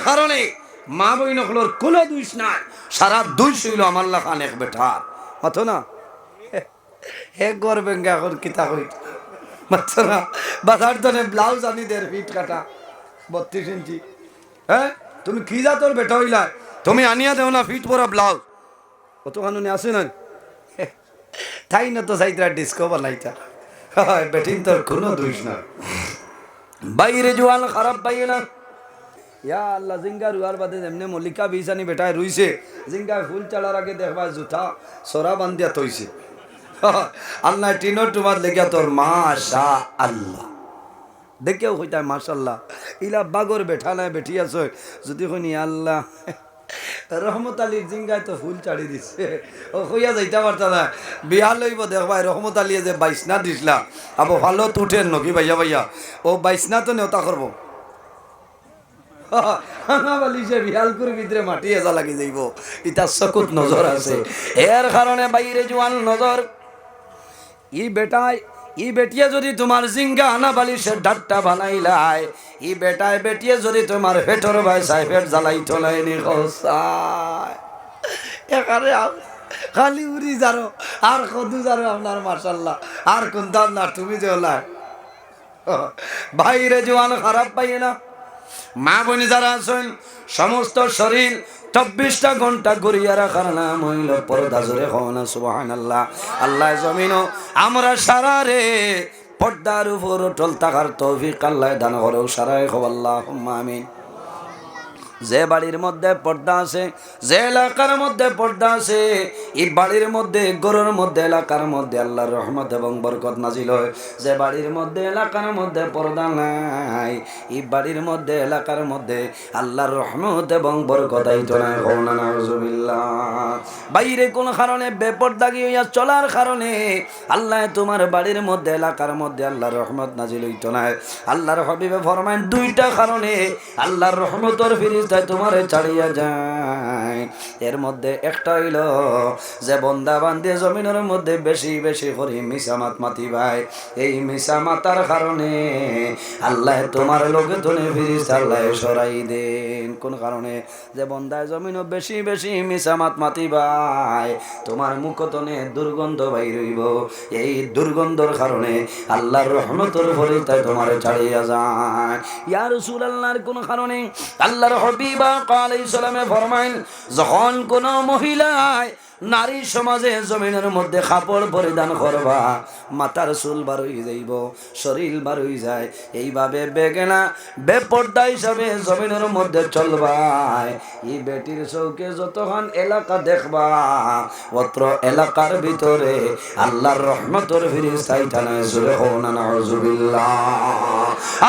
কারণে মা বই নকলোর কোনো দুইশ নাই, সারা দুইশ হইল আমার লাখান এক বেটার মাতো না। হে করবেন এখন কিতা হইত মাতো না। বাজার ধরে ব্লাউজ আনি 1.5 ফিট কাটা 32 ইঞ্চি। হ্যাঁ তুমি কি যা তোর বেটা হইলা, তুমি আনিয়া দেও না ফিট পরা ব্লাউজ, কত কানুনে আছে না তাই না তো চাইতা ডিস্কো বানাইতা। বেটিন তোর কোনো দুইশ না। বাইরে জোয়ান খারাপ পাইয়ে না। ইয়া আল্লাহ, জিঙ্গা রুয়ার বাদে এমনি মল্লিকা বিছানি বেটায় রুইছে, জিঙ্গায় ফুল চালার আগে দেখবা জুতা সরা বান্ধিয়া তৈছে। আল্লাহ টিনোর তোমার লেগিয়া তোর মাশা আল্লাহ দেখেও হইতায় মাশাল্লাহ। ইলা বাগর বেঠা নাই বেঠি আছো যদি শুনি আল্লাহ রহমত আলীর জিঙ্গায় তো ফুল চাড়ি দিচ্ছে, ও হইয়া যাইতে পারতা না। বিয়া লইব দেখবাই রহমত আলিয়ে যে বাইসনা দিসলা আবো ভালো তো উঠেন নকি ভাইয়া ভাইয়া, ও বাইসনা তো নেওতা করবো বালিশে বিয়ালকুর ভিতরে মাটি এজা লাগি যাইব, ইতার চকুত নজর আছে। এর কারণে বাইরে জোয়ান নজর। ই বেটিয়ে যদি তোমার জিঙ্গা আনা বালিশের ডাট্টা বানাইলায়, ই বেটায় বেটিয়ে যদি তোমার পেটর ভাই সাহেবের জ্বালাই তোলাইনি খসায় এখানে খালি উড়ি যারো আর কদু যারো আপনার মাশাল্লাহ আর কোনটা না তুমি যে ওলা বাইরে জোয়ান খারাপ পাইয়ে না। মা বোনি যারা আছেন সমস্ত শরীর 24টা ঘন্টা ঘুরিয়া রাখার নাম হইল পর্দা। জোরে হওয়া সুবহানাল্লাহ। আল্লাহ জমিনও আমরা সারা রে পর্দার উপর টল থাকার তৌফিক আল্লাহ দান করো সারাই হো আল্লাহুম্মা আমিন। যে বাড়ির মধ্যে পর্দা আছে, যে এলাকার মধ্যে পর্দা আছে, এই বাড়ির মধ্যে গরুর মধ্যে এলাকার মধ্যে আল্লাহর রহমত এবং বরকত নাজিল হয়। যে বাড়ির মধ্যে এলাকার মধ্যে পর্দা নাই, এই বাড়ির মধ্যে এলাকার মধ্যে আল্লাহর রহমত এবং বরকত আইতো না। কওনা নাউজুবিল্লাহ। বাইরে কোন কারণে বেপরদাগি হইয়া চলার কারণে আল্লাহ তোমার বাড়ির মধ্যে এলাকার মধ্যে আল্লাহর রহমত নাজিল হইতো না। আল্লাহর হাবিবে ফরমায়েন 2টা কারণে আল্লাহর রহমতের ফিরিস্তা তোমারে ছাড়িয়া যায়। এর মধ্যে একটা হইল যে বন্দা বান্দে জমিনের মধ্যে বেশি বেশি করে মিসামাত মাতি ভাই, এই মিসামাতার কারণে আল্লাহ তোমার লোকে তনে ফিরিস্তা আল্লাহ সরাই দেন। কোন কারণে? যে বন্দায় জমিন বেশি বেশি মিসামাত মাতি ভাই, তোমার মুখতনে দুর্গন্ধ বাইর হইব, এই দুর্গন্ধর কারণে আল্লাহর রহমতের ফরিস্তা তোমার ছাড়িয়া যায়। ইয়া রাসূলুল্লাহর কোন কারণে আল্লাহর হাবিব আলাইহিস সালামে ফরমাইল, যখন কোন মহিলায় নারী সমাজে জমিনের মধ্যে কাপড় পরিধান করবা, মাথার চুল বার হয়ে যাইব, শরীর বার হয়ে যায়, এইভাবে বেগেনা বেপর্দা হিসাবে জমিনের মধ্যে চলবা, এই বেটির চৌকে যতক্ষণ এলাকা দেখবা, অত্র এলাকার ভিতরে আল্লাহর রহমতের ফিরিস্তা টানে। জোরে হও না নাউজুবিল্লাহ,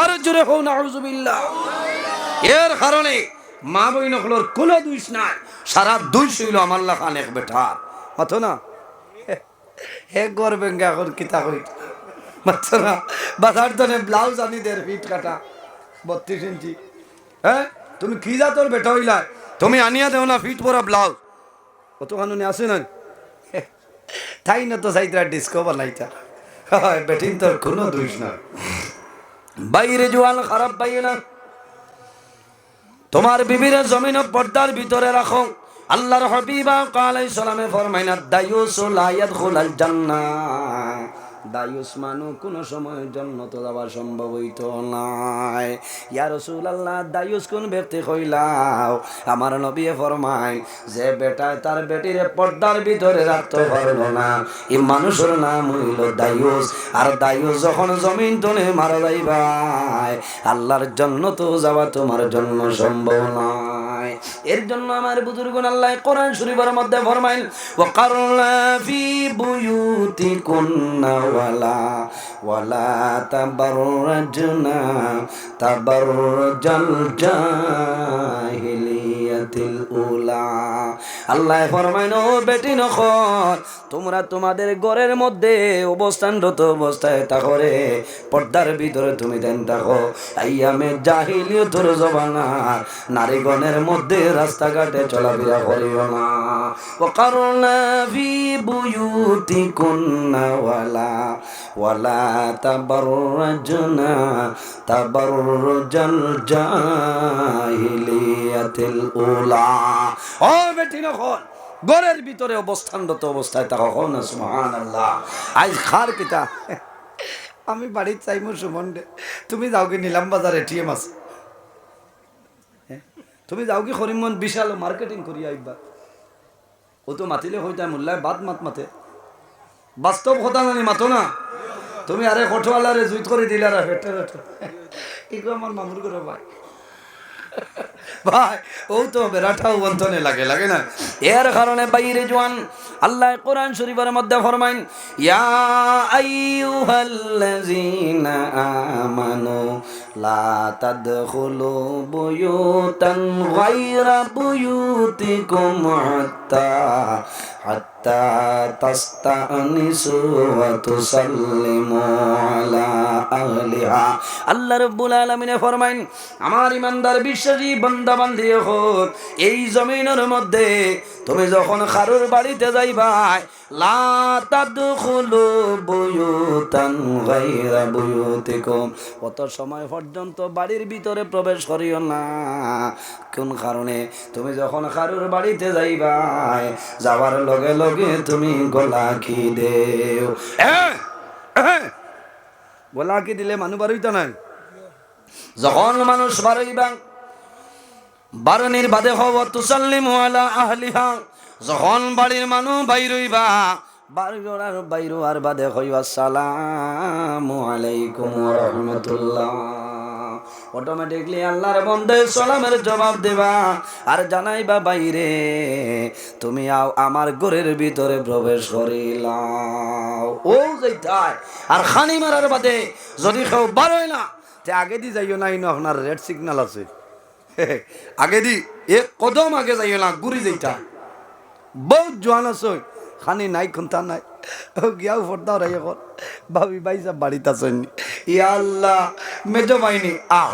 আর জোরে হও নাউজুবিল্লাহ। এর কারণে মা বই নকলোর কোনো দুইশ নাই, সারা দুইশ হইল আমার লাখান এক বেটার মাতো না। হে করবেন এখন কিতা হইত মাতো না। বাজার ধরে ব্লাউজ আনি 1.5 ফিট কাটা 32 ইঞ্চি। হ্যাঁ তুমি কি যা তোর বেটা হইলা, তুমি আনিয়া দেও না ফিট পরা ব্লাউজ, কত কানুনে আছে না তাই না তো চাইতা ডিস্কো বানাইতা। বেটিন তোর কোনো দুইশ না। বাইরে জোয়ান খারাপ পাইয়ে না। তোমার বিবির জমিন পর্দার ভিতরে রাখো। আল্লাহর হাবিব আলাইহিস সালামে ফরমাইন, দায়ুস লা ইয়াদখুলুল জান্নাহ, দায়ুস মানু কোন সময় জান্নাত যাওয়া সম্ভব হইতো নাই। ইয়া রাসূলুল্লাহ, দায়ুস কোন ব্যক্তি কইলাও? আমার নবী ফরমায়, যে বেটা তার বেটির পর্দার ভিতরে রাখতে পারলো না, এই মানুষের নাম হইল দায়ুস। আর দায়ুস যখন জমিন তলে মারা যাইবাই, আল্লাহর জান্নাত যাওয়া তোমার জন্য সম্ভব নয়। এর জন্য আমার বুজুর্গগণ আল্লাহ কোরআন শরীফের মধ্যে ফরমাইল, ওয়াকারনা ফি বুয়ুতিকুন্না ওয়ালা তাবাররাজনা তাবাররুজাল জাহিলিয়াতিল উলা। আল্লাহ ফরমাইন, ও বেটি নখন, তোমরা তোমাদের ঘরের মধ্যে অবস্থানরত অবস্থায় থাকো রে, পর্দার ভিতরে তুমি দেন থাকো। আইয়ামে জাহিলিয়তের জমানার নারীগণের মধ্যে রাস্তাঘাটে চলাফেরা করিও না। ওয়াকারনা ফি বুয়ুতিকুন্না ওয়ালা তাবাররাজনা তাবাররুজাল জাহিলিয়া জান্নাতিল উলা। ও বেটি নখন ঘরের ভিতরে অবস্থানরত অবস্থায় তা কখন না সুবহানাল্লাহ। আজ খার কিতা আমি বাড়ির চাইমু সুমন রে, তুমি যাও কি নিলাম বাজার এটিএম আছে, তুমি যাও কি করিমন বিশাল মার্কেটিং করি আইবা। ও তো মাতিলে হইতাই মোল্লায় বাদ মাত মাতে, বাস্তব কথা জানি মাতো না। তুমি আরে কঠোয়ালারে জুইত করে দিলারা হেটে হেটে এগুলো আমার মামুর করে ভাই ভাই ও তো বেড়াটাও বন্ধনে লাগে লাগে না। এর কারণে বাইরে জোয়ান আল্লাহ কোরআন শরীফের মধ্যে ফরমাইন ইয়া আইয়ুহাল্লাযীনা আমানু লা তাদখুলু বুয়ুতান গায়রা বুয়ুতিকুম হাত্তা তাস্তানিসু ওয়া তুসাল্লিমু আলা আহলিহা। আল্লাহ রাব্বুল আলামিন ফরমাইন আমার ইমানদার বিশ্বাসী বান্দা বান্দি হোক, এই জমিনের মধ্যে তুমি যখন কারোর বাড়িতে যাইবা লা তাদখুলু বুয়ুতান গায়রা বুয়ুতিকুম, কত সময় পর্যন্ত বাড়ির ভিতরে প্রবেশ করিও না। কোন কারণে? তুমি যখন কারোর বাড়িতে যাইবা যাওয়ার লগে লগে তুমি গলা কি দেও। গলা কি দিলে মানুষ বাড়িতে নাই। যখন মানুষ বাড়াইবা বারণীর বাদে হব তুসাল্লিমু আলা আহলিহা, যখন বাড়ির মানুষ বাইরইবা বাইরো আর বাদে হইবা আসসালামু আলাইকুম ওয়া রাহমাতুল্লাহ। অটোমেটিকলি আল্লাহর বন্দে সালামের জবাব দেবা আর জানাইবা বাইরে তুমি আমার ঘরের ভিতরে প্রবেশ করিলাও। ও যাইতায় আর খানি মারার বাদে যদি কেউ বারোয় না তে আগে দি যাইও না, ইনো আপনার রেড সিগন্যাল আছে আগে দি এক কদম আগে যাইও না, ঘুরি যাইতা। বহুত জোয়ান আছে খানি নাই খুন্তা নাই গিয়াও ফোরদাও রে এখন ভাবি ভাই সব বাড়িতে আছেন। ইয়া আল্লাহ মেজো বাইনি আও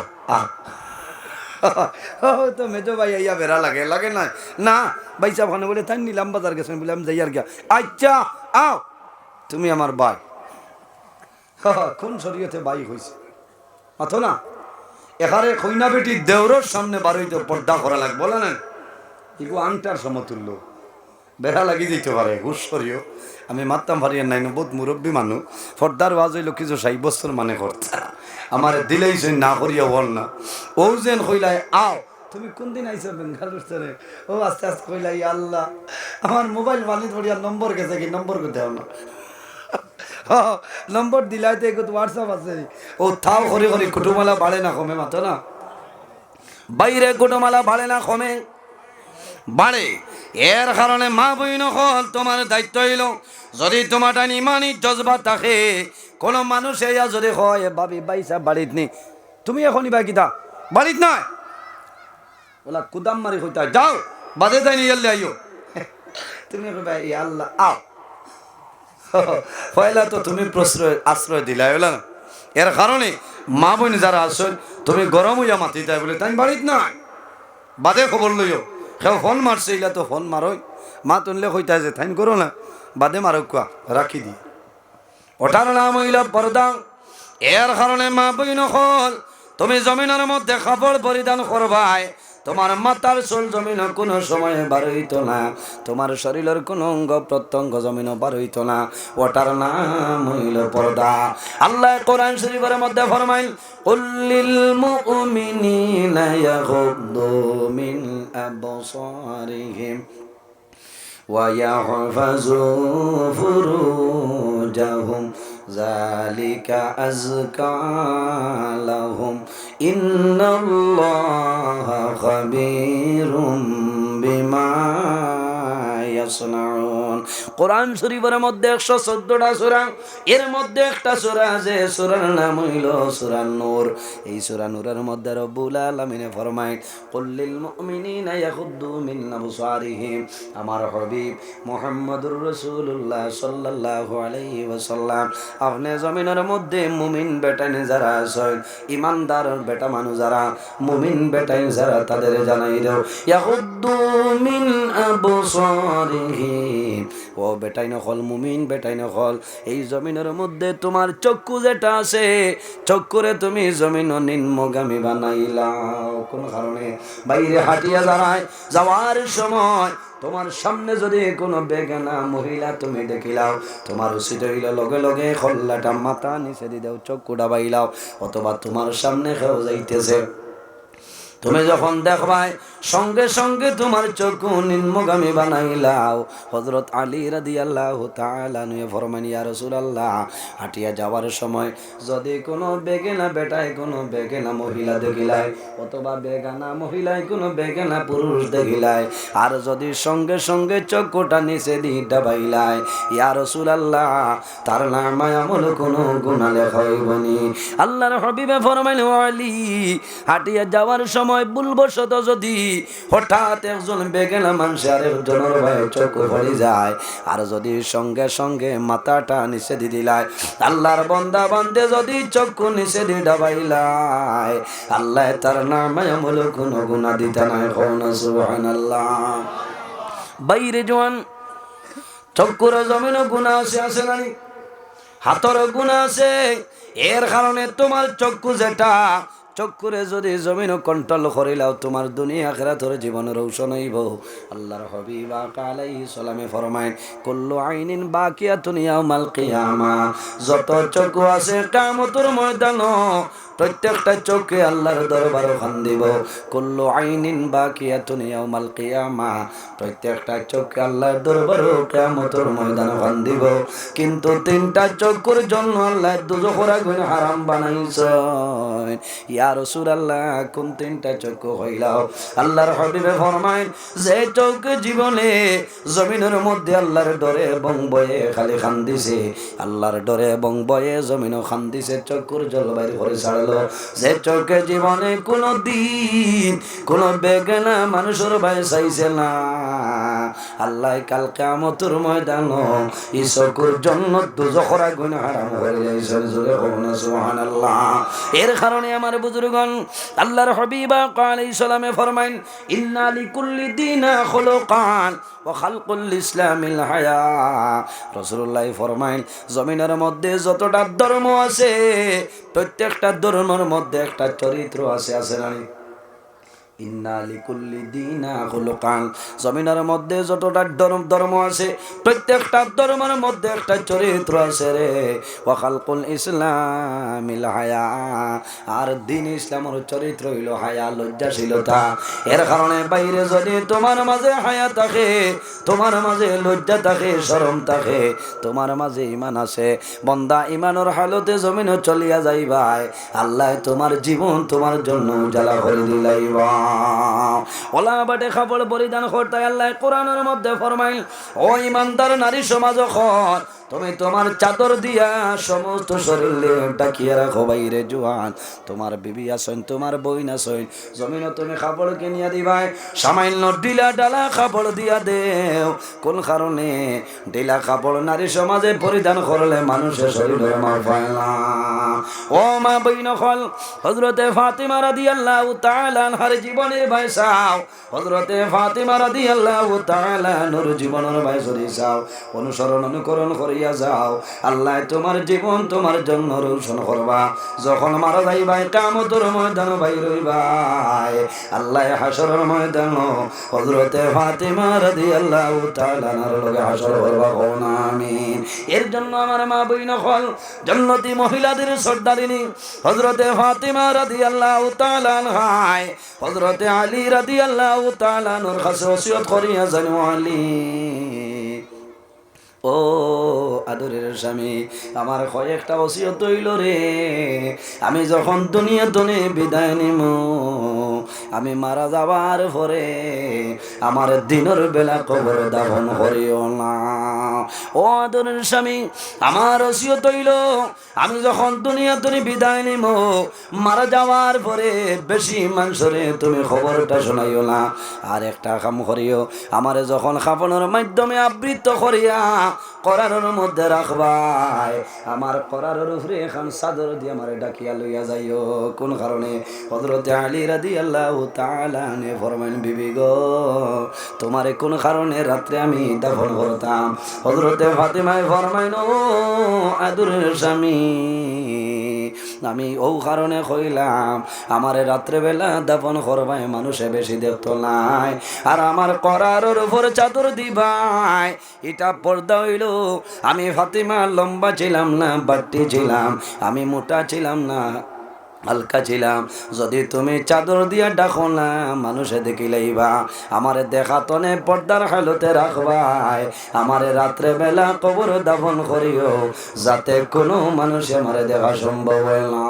তো মেজো ভাই আইয়া বেড়া লাগে লাগে না না ভাই সাহেব খানে বলে তাই নিলাম বাজার গেছেন বললাম যাই আর গিয়া আচ্ছা আও তুমি আমার ভাই। কোন শরীয়তে ভাই হয়েছে মাথো না। এখানে কইনা বেটি দেওরর সামনে বারোইতে পর্দা করা লাগবে বলে না, এগু আংটার সমতুল্য বেড়া লাগি দিতে পারে হুশরিও। আমি মারতাম পারিয়ার নাই না, বহুত মুরব্বী মানুষ পর্দার ওয়াজ হইল কিছু 60 বছর মানে করতে আমার দিলেই না করিয়া বল না। ও যেন কইলাই আও তুমি কোন দিন আইছো বেঙ্গালুর ছেড়ে, ও আস্তে আস্তে কইলাই আল্লাহ আমার মোবাইল মানি ধরিয়া নম্বর গেছে কি নম্বর কোথাও না নম্বর দিলাই তো একটু হোয়াটসঅ্যাপ আছে। ও তাও করে করে কুটুমালা বাড়ে না কমে মাতো না, বাইরে কুটুমালা বাড়ে না কমে বাড়ে। এর কারণে মা বইন হল তোমার দায়িত্ব হইল যদি তোমার ইমানি জজবা থাকে কোন মানুষ এয়া যদি হয় ভাবি বাইসা বাড়িত নি তুমি এখনই বা কিতা বাড়িত নাই ওলা কুদাম মারি হইতা যাও বাদে যাই নিয়ে আইও তুমি আল্লাহ আও পয়লা তো তুমি প্রশ্রয় আশ্রয় দিলাই বলে না। এর কারণে মা বোন যারা আসেন তুমি গরম হইয়া মাতি তাই বলে তাই বাড়িত নাই বাদে খবর লইও। কেউ ফোন মারছে ইলা তো ফোন মারই মা তুনলে কইতা যে থাইন করো না বাদে মারো কোয়া রাখি দি, ওটার নাম হইল পর্দা। এর কারণে মা বইন হল তুমি জমিনের মধ্যে কাপড় পরিধান করবাই, তোমার মাথার চুল জমিন কোনো সময় বার হইতো না, তোমার শরীরের কোনো অঙ্গ প্রত্যঙ্গ জমিন বার হইতো না, ওটার নাম হইল পর্দা। আল্লাহ কোরআন শরীফের মধ্যে ফরমাইল কুল্লিল মুমিনিনা ইয়াগুদ্দু মিন আবসারিহিম ওয়া ইয়াহফাযু ফুরুজাহুম যালিকা আযকা লাহুম ইন্নাল্লাহা খাবীরুম বিমা ইয়াসনাউন। কোরআন শরীফের মধ্যে 114টা সূরা, এর মধ্যে একটা সূরা আছে সূরার নাম হইল সূরা নূর। এই সূরা নূরের মধ্যে রব্বুল আলামিন ফরমায় কুল্লিল মুমিনিনা ইয়াগুদ্দু মিন আবসারিহিম, আমার হাবিব মুহাম্মদুর রাসূলুল্লাহ সাল্লাল্লাহু আলাইহি ওয়াসাল্লাম আপনি জমিনের মধ্যে মুমিন বেটানি যারা আছেন ইমানদার বেটা মানুষ যারা মুমিন বেটাই যারা তাদের জানাই দাও ইয়াগুদ্দু মিন আবসারিহিম ও বেটাই নকল মুমিন, বেটাই নকল, এই জমিনের মধ্যে তোমার চক্ষু যেটা আছে, চক্ষুরে তুমি জমিন নিম্নগামী বানাইলাও। কোন কারণে বাইরে হাঁটিয়া দাঁড়ায় যাওয়ার সময় তোমার সামনে যদি কোনো বেগানা মহিলা তুমি দেখিলাও, তোমার উচিত হইল লগে লগে খল্লাটা মাথা নিচে দিয়ে দাও, চক্ষুটা বাইলাও। অথবা তোমার সামনে কেউ যাইতেছে, তুমি যখন দেখবাই সঙ্গে সঙ্গে তোমার চক্ষু নিম্নগামী বানাইলাও। হযরত আলী রাদিয়াল্লাহু তাআলা নয়ে ফরমান, ইয়া রাসূলুল্লাহ, হাঁটিয়া যাওয়ার সময় যদি কোনো বেগানা বেটায় কোনো বেগানা মহিলা দেখিলাই, অথবা বেগানা মহিলায় কোনো বেগানা পুরুষ দেখিলাই, আর যদি সঙ্গে সঙ্গে চক্ষুটা নিচে দিয়ে ডাবাইলাই, ইয়া রাসূলুল্লাহ, তার নামায় আমল কোনো গুনাহ লেখা হইবনি। আল্লাহর হাবিবে ফরমাইলেন, ও আলী, হাঁটিয়া যাওয়ার সময় ভুলবশত যদি হঠাৎ একজন বেগানা মানুষ আর একজনের ভাই চক্ষু পড়ে যায়, আর যদি সঙ্গে সঙ্গে মাথাটা নিচে দিয়ে দিলাই, আল্লাহর বান্দা বান্দে যদি চক্ষু নিচে দিয়ে ডাবাইলাই, আল্লাহ তার নামে আমল কোনো গুনাহ দিতে নাই। সুবহানাল্লাহ। বাইরে জওয়ান চক্ষুর জমিন গুনাহ আছে না? হাতর গুনাহ আছে। এর কারণে তোমার চক্ষু যেটা, চক্ষুরে যদি জমিন কন্ট্রোল করিলাও, তোমার দুনিয়া আখিরাতের জীবন রৌশন হইব। আল্লাহর হাবিব আলাইহিস সালামে ফরমায়, কুল্লু আইনিন বাকিয়াতুন ইয়াউমাল কিয়ামা, যত চক্ষু আছে কিয়ামতের ময়দানে প্রত্যেকটা চোখে আল্লাহর দরবারে খান দিব। কুল্লু আইনিন বাকিয়াতুন ইয়াউমাল কিয়ামা, প্রত্যেকটা চোখে আল্লাহর দরবারে কিয়ামতের ময়দানে খান দিব। কিন্তু তিনটা চক্ষুর জন্য আল্লাহ দুজখের আগুন হারাম বানাইছেন। ইয়া রাসূলুল্লাহ, কোন তিনটা চক্ষু হইলাও? আল্লাহর হাবিবে ফরমায়, যে চোখ জীবনে জমিনের মধ্যে আল্লাহর ডরে এবং ভয়ে খালি খান দিছে, আল্লাহর ডরে এবং ভয়ে জমিনও খান দিছে, চক্ষুর জলবায়ু করে ছাড়লো। যে চোখে জীবনে কোনো দিন কোনো বেগানা মানুষের ভয় চাইছে না, আল্লাহ কাল কিয়ামতের ময়দানে এই চক্ষুর জন্য দুজখের আগুন হারাম করে দিয়েছেন। জোরে বলুন সুবহানাল্লাহ। এর কারণে আমার বুজুর্গণ, আল্লাহর হাবিব আলাইহিস সালামে ফরমাইন, ইন্না লিকুল্লি দীনা খুলুকান ওয়া খালকুল ইসলামিল হায়া। রাসূলুল্লাহ ফরমাইন, জমিনের মধ্যে যতটা ধর্ম আছে, প্রত্যেকটা ধর্মের মধ্যে একটা চরিত্র আছে, আছে না? ইন্না লিকুল্লি দীনা খুলুকান, জমিনের মধ্যে যতটা ধর্ম আছে, প্রত্যেকটা ধর্মের মধ্যে একটা চরিত্র আছে রে। ওয়া খালকুল ইসলামিল হায়া, আর দ্বীন ইসলামের চরিত্র হইল হায়া, লজ্জাশীলতা। এর কারণে বাইরে যদি তোমার মাঝে হায়া থাকে, তোমার মাঝে লজ্জা থাকে, শরম থাকে, তোমার মাঝে ঈমান আছে, বান্দা ঈমানের হালতে জমিনে চলিয়া যাইবাই, আল্লাহ তোমার জীবন তোমার জন্য উজালা করে দিলাইবা। ওলা বাটে কাপড় পরিধান করতে আল্লাহ কোরআনের মধ্যে ফরমাইল, ও ইমানদার নারী সমাজ, তুমি তোমার চাদর দিয়া সমস্ত শরীরে ঢাকিয়া রাখো। বাইরে জোয়ান, তোমার বিবি আসেন, তোমার বইন আসেন, জমিন তুমি কাপড় কিনিয়া দিবাই, সামান্য ঢিলা ডালা কাপড় দিয়া দেও। কোন কারণে? ঢিলা কাপড় নারী সমাজে পরিধান করলে মানুষের শরীরে মার পায় না। ও মা বইন হল, হযরতে ফাতিমা রাদিয়াল্লাহু তাআলা আনহার জীবনের ভাই চাও, হযরতে ফাতিমা রাদিয়াল্লাহু তাআলা আনহার জীবনের ভাই সরি চাও, অনুসরণ অনুকরণ করিয়া যাও, আল্লাহ তোমার জীবন তোমার জন্য রোশন করবা। যখন মারা যাইবাই কিয়ামতের ময়দানে বাইর হইবাই, আল্লাহ হাশরের ময়দানে হযরতে ফাতিমা রাদিয়াল্লাহু তাআলা আনহার লগে হাশর করবা। কোন আমিন। এর জন্য আমার মা বইন হল, জান্নাতি মহিলাদের সর্দারিনী হযরতে ফাতিমা রাদিয়াল্লাহু তাআলা আনহা হযরতে আলী রাদিয়াল্লাহু তাআলা আনহুর কাছে ওসিয়ত করিয়া যান, আলী, ও আদরের স্বামী, আমার কয়েকটা ওসিয়ত হইল রে। আমি যখন দুনিয়া তনে বিদায় নিব, আমি মারা যাবার পরে আমার দিনের বেলা কবর দাফন করিও না। ও আদরের স্বামী, আমার ওসিয়ত হইল, আমি যখন দুনিয়া তনে বিদায় নিব, মারা যাওয়ার পরে বেশি মানুষরে তুমি খবরটা শোনাইও না। আর একটা কাম করিও, আমারে যখন কাফনের মাধ্যমে আবৃত করিয়া করারের মধ্যে রাখবাই আমার করারের উপরে এখন চাদর দিয়ে আমার ডাকিয়া লইয়া যাইও কোন কারণে হযরত আলী রাদিয়াল্লাহু তাআলা নে ফরমান বিবি গো তোমারে কোন কারণে রাত্রে আমি দাফন করতাম হযরতে ফাতেমায় ফরমাইন ও আদরের স্বামী আমি ও কারণে কইলাম আমারে রাত্রে বেলা দাফন করবাই মানুষে বেশি দেখতো নাই আর আমার করারের উপর চাদর দিবাই এটা পর্দা হইল আমি ফাতেমা লম্বা ছিলাম না বাট্টি ছিলাম আমি মোটা ছিলাম না হালকা ছিলাম যদি তুমি চাদর দিয়া ডাকো না মানুষে দেখিলেইবা আমারে দেখা তনে পর্দার হালতে রাখবাই আমারে রাত্রে বেলা কবর দাফন করিও যাতে কোনো মানুষে আমারে দেখা সম্ভব হয় না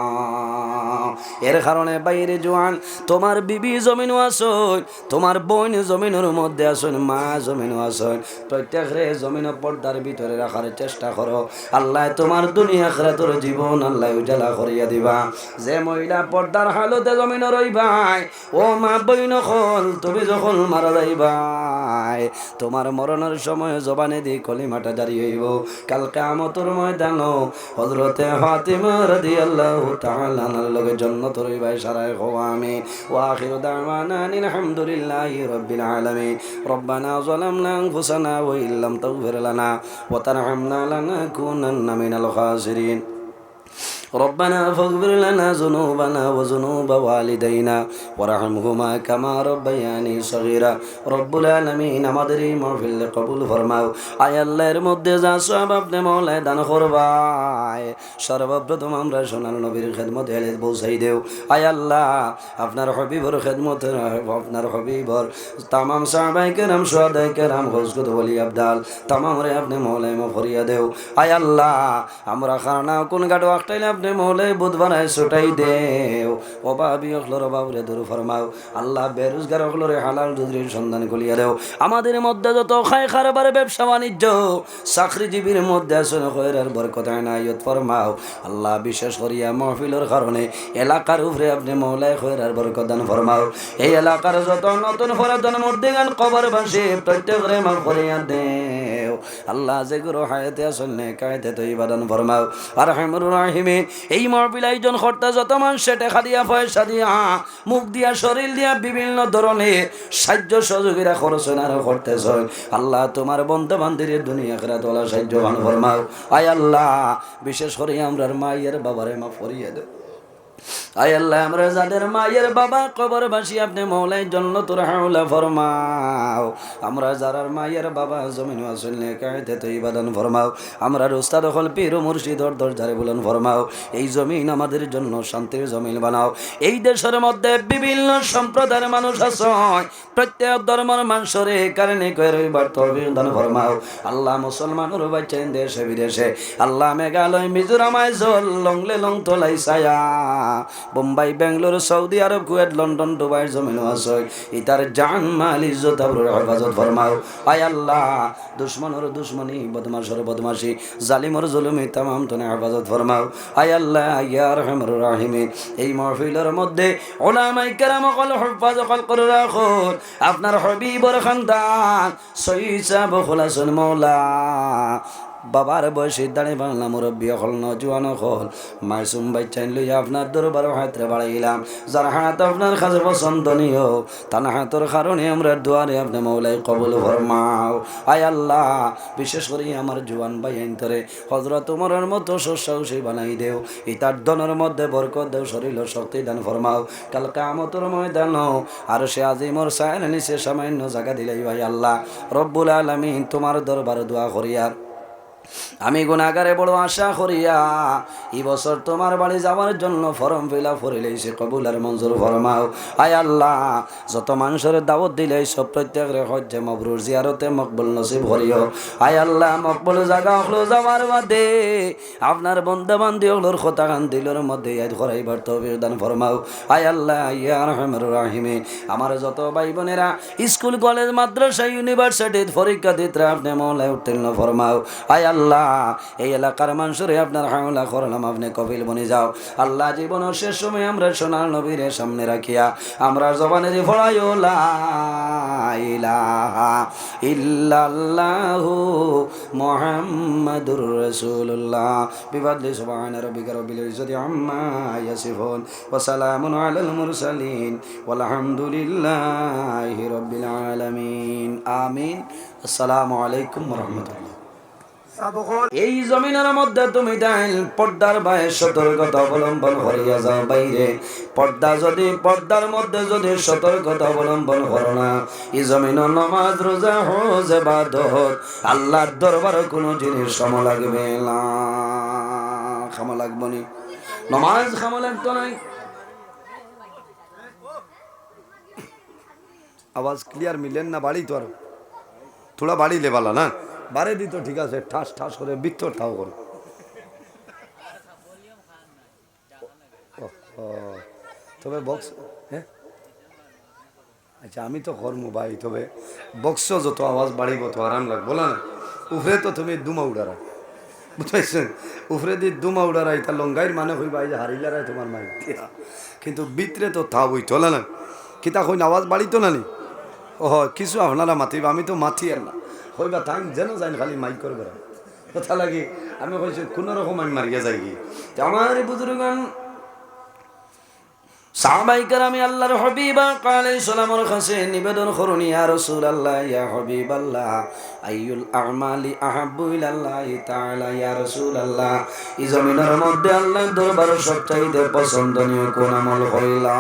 এর কারণে বাইরে জোয়ান তোমার বিবি জমিনও আসন তোমার বোন জমিনের মধ্যে আসন মা জমিনও আসন প্রত্যেকরে জমিন পর্দার ভিতরে রাখার চেষ্টা করো আল্লাহ তোমার দুনিয়া আখিরাতের জীবন আল্লাহ উজালা করিয়া দিবা যে মহিলা পর্দার হালতে জমিন রইবাই ও মা বইন হল তুমি যখন মারা যাইবাই তোমার মরণের সময় জবানে দি কলিমাটা জারি হইব কাল কিয়ামতের ময়দানে হযরতে ফাতিমা রাদিয়াল্লাহু তাআলা লগে জান্নাত রইবাই সারায় আমিন ওয়া আখিরু দাওয়ানা আলহামদুলিল্লাহি রাব্বিল আলামিন রব্বানা যালামনা আনফুসানা ওয়া ইল্লাম তাগফির লানা ওয়া তারহামনা লানাকুনান্না মিনাল খাসিরিন ربنا فاغفر لنا ذنوبنا وذنوب والدينا وارحمهما كما ربياني صغيرا رب العالمين আমাদের এই মাহফিল কবুল ফরমাও আয় আল্লাহর মধ্যে যা সওয়াব আপনি মওলায় দান করবাই সর্বপ্রথম আমরা সোনার নবীর খিদমতে হেলে পৌঁছাই দেও আয় আল্লাহ আপনার হাবিবের খিদমতে আপনার হাবিবর तमाम সাহাবায়ে কেরাম শুহাদায়ে কেরাম হযরত ওলি আবদাল तमाम রে আপনি মওলায় মাফরিয়া দেও আয় আল্লাহ আমরা খানা কোন গাড় ওয়াক্তাইলে আপনি মৌলে বুধবার ছুটাই দেও অভাবী অখলোর অভাবরে দূর ফরমাও আল্লাহ বেরোজগার অখলোরে হালাল রুজির সন্ধান খুলিয়া দেও আমাদের মধ্যে যত খায় খারবার ব্যবসা বাণিজ্য চাকরিজীবীর মধ্যে আসুন খয়রের বরকত ইনায়ত ফরমাও আল্লাহ বিশেষ করিয়া মাহফিলের কারণে এলাকার উপরে আপনি মৌলায় খয়রের বরকত দান ফরমাও এই এলাকার যত নতুন ফরাদন মুর্দিগান কবরবাসী প্রত্যেকরে মাফ করিয়া দেও আল্লাহ যেগুলো হায়াতে আসুন নেকায়েতে তৈবা দান ফরমাও আরহামুর রাহিমিন এই মাহফিল আয়োজন করতে যত মানুষ টাকা দিয়া পয়সা দিয়া মুখ দিয়া শরীর দিয়া বিভিন্ন ধরনের সাহায্য সহযোগীরা খরচ আর করতেছেন আল্লাহ তোমার বন্ধু বান্ধবীর দুনিয়া আখিরাত ওয়ালা সাহায্যবান ফরমাও আয় আল্লাহ বিশেষ করে আমরার মায়ের বাবারে মাফ করিয়ে দাও আয় আল্লাহ আমরা যাদের মায়ের বাবা কবরবাসী আপনি মওলায় জান্নাতুল হাওলা ফরমাও আমরা যারার মায়ের বাবা জমিন আসল নেকায়েতে তৈবা দান ফরমাও আমরা উস্তাদ হল পীর ও মুর্শিদর দরজারে বুলন ফরমাও এই জমিন আমাদের জন্য শান্তির জমিন বানাও এই দেশের মধ্যে বিভিন্ন সম্প্রদায়ের মানুষ আছে প্রত্যেক ধর্মের মানুষের কারণে কই রইবার তৌফিক দান ফরমাও আল্লাহ মুসলমানের বাচ্চান দেশে বিদেশে আল্লাহ মেঘালয় মিজোরাম আইজল লংলে লং তোলাই ছায়া Bombay Bengaluru Saudi Arab Kuwait London Dubai জমিনও আছে ইতার জান মাল ইজ্জত আবরুর হেফাজত ফরমাও আয় আল্লাহ দুশমনের দুশমনি বদমাশের বদমাশি জালিমের জুলুমি तमाम তনে হেফাজত ফরমাও আয় আল্লাহ ইয়া আরহামুর রাহিমিন এই মাহফিলের মধ্যে উলামায়ে কেরাম কল হেফাজ কল করে রাখুন আপনার হাবিবের খানদান সয়্যিদ সাহেব খোলাসুন মাওলা বাবার বয়সে দাঁড়ে বাংলা মুরব্বী হল নজওয়ান হল মাসুম বাচ্চান লইয়া আপনার দরবার হাতে বাড়াইলাম যার হাত আপনার কাছে পছন্দনীয় তার হাতের কারণে আমরা দুয়ারে আপনি মৌলাই কবুল ফরমাও আয় আল্লাহ বিশেষ করে আমার জোয়ান ভাই আইনতরে হযরত উমরের মতো সুসাহসী বানাই দেও ইতার ধনের মধ্যে বরকত দেও শরীর শক্তি দান ফরমাও কাল কিয়ামতের ময়দান আর সে আজিমর সায়ের নিচে সামান্য জায়গা দিলাই ভাই আল্লাহ রব্বুল আলামিন তোমার দরবারে দোয়া করিয়া আমি গুনাহগারে বড় আশা করিয়া এই বছর তোমার বাড়ি যাওয়ার জন্য ফর্ম ফিল আপ করিলেছি কবুল আর মঞ্জুর ফরমাও আয় আল্লাহ যত মানুষের দাওয়াত দিলে সব প্রত্যেকের হজ্জে মাবরুর জিয়ারতে মকবুল নসিব করিও আয় আল্লাহ মকবুল জায়গা হলো যাওয়ার মধ্যে আপনার বন্ধু বান্ধব হলোর কথা গান দিলের মধ্যে ইয়াদ করাইবার তৌফিক দান ফরমাও আয় আল্লাহ ইয়া আরহামুর রাহিমিন আমার যত ভাই বোনেরা স্কুল কলেজ মাদ্রাসা ইউনিভার্সিটিতে পরীক্ষা দিতে আপনি মওলায় উত্তীর্ণ ফরমাও আয় আল্লাহ এই এলাকার মানুষরে আপনার হাওলা করলাম, আপনি কপিল বনে যাও। আল্লাহ জীবন শেষ সময় আমরা সোনার নবীর সামনে রাখিয়া আমরা জবানের ফড়াইও লা ইলাহা ইল্লাল্লাহু মুহাম্মাদুর রাসূলুল্লাহ বিফাদলি সুবহান রাব্বিকা রাব্বিল ইজ্জাতি আম্মা ইয়াসিফুন ওয়া সালামুন আলাল মুরসালিন ওয়ালহামদুলিল্লাহি রাব্বিল আলামিন আমিন। আসসালামু আলাইকুম ওয়া রাহমাতুল্লাহ। এই জমিনের মধ্যে তুমি দেন পর্দার বাইরে সতর্কতা অবলম্বন করিয়া যাও বাইরে। পর্দার মধ্যে যদি সতর্কতা অবলম্বন করো না, এই জমিন নামাজ রোজা হজ ইবাদত আল্লাহর দরবারে কোনো জিনিস খামা লাগবে না। খামা লাগবে না, নামাজ খামা লাগতো নাই। আওয়াজ ক্লিয়ার মিলেন না? বাড়ি তো আর থোড়া বাড়ি লেবালা না, বাড়ি দিত ঠিক আছে, ঠাস ঠাস করে বিত্তর ঠাও করে। তবে বক্স, হ্যাঁ আচ্ছা আমি তো কর্ম ভাই, তবে বক্স যত আওয়াজ বাড়িব তো আরাম লাগবো না। উফরে তো তুমি দুমা উড়ারা, বুঝতে উফরে দি দুমা উড়ারা, এটা লঙ্গাইর মানে হইবা এই যে হারিলারাই তোমার মাই, কিন্তু ভিতরে তো থা বই তোলা না, কিতা কই আওয়াজ বাড়িতো না নি। ও কিছু আপনারা মাতিবা, আমি তো মাতি আর না হইবা তাই যেন যাই খালি মাইক করবে কথা লাগে। আমি কইছি কোনো রকম আমি মারিয়া যাই কি আমার বুজুর্গান সাহাবায়ে কেরাম আল্লাহর হাবিব আলাইহিস সালামের কাছে নিবেদন করুন, ইয়া রাসূলুল্লাহ ইয়া হাবিবাল্লাহ আইয়ুল আমালি আহাব্বু ইলাল্লাহি তাআলা, ইয়া রাসূলুল্লাহ এই জমিনের মধ্যে আল্লাহর দরবারে সবচাইতে পছন্দনীয় কোন আমল হইলা?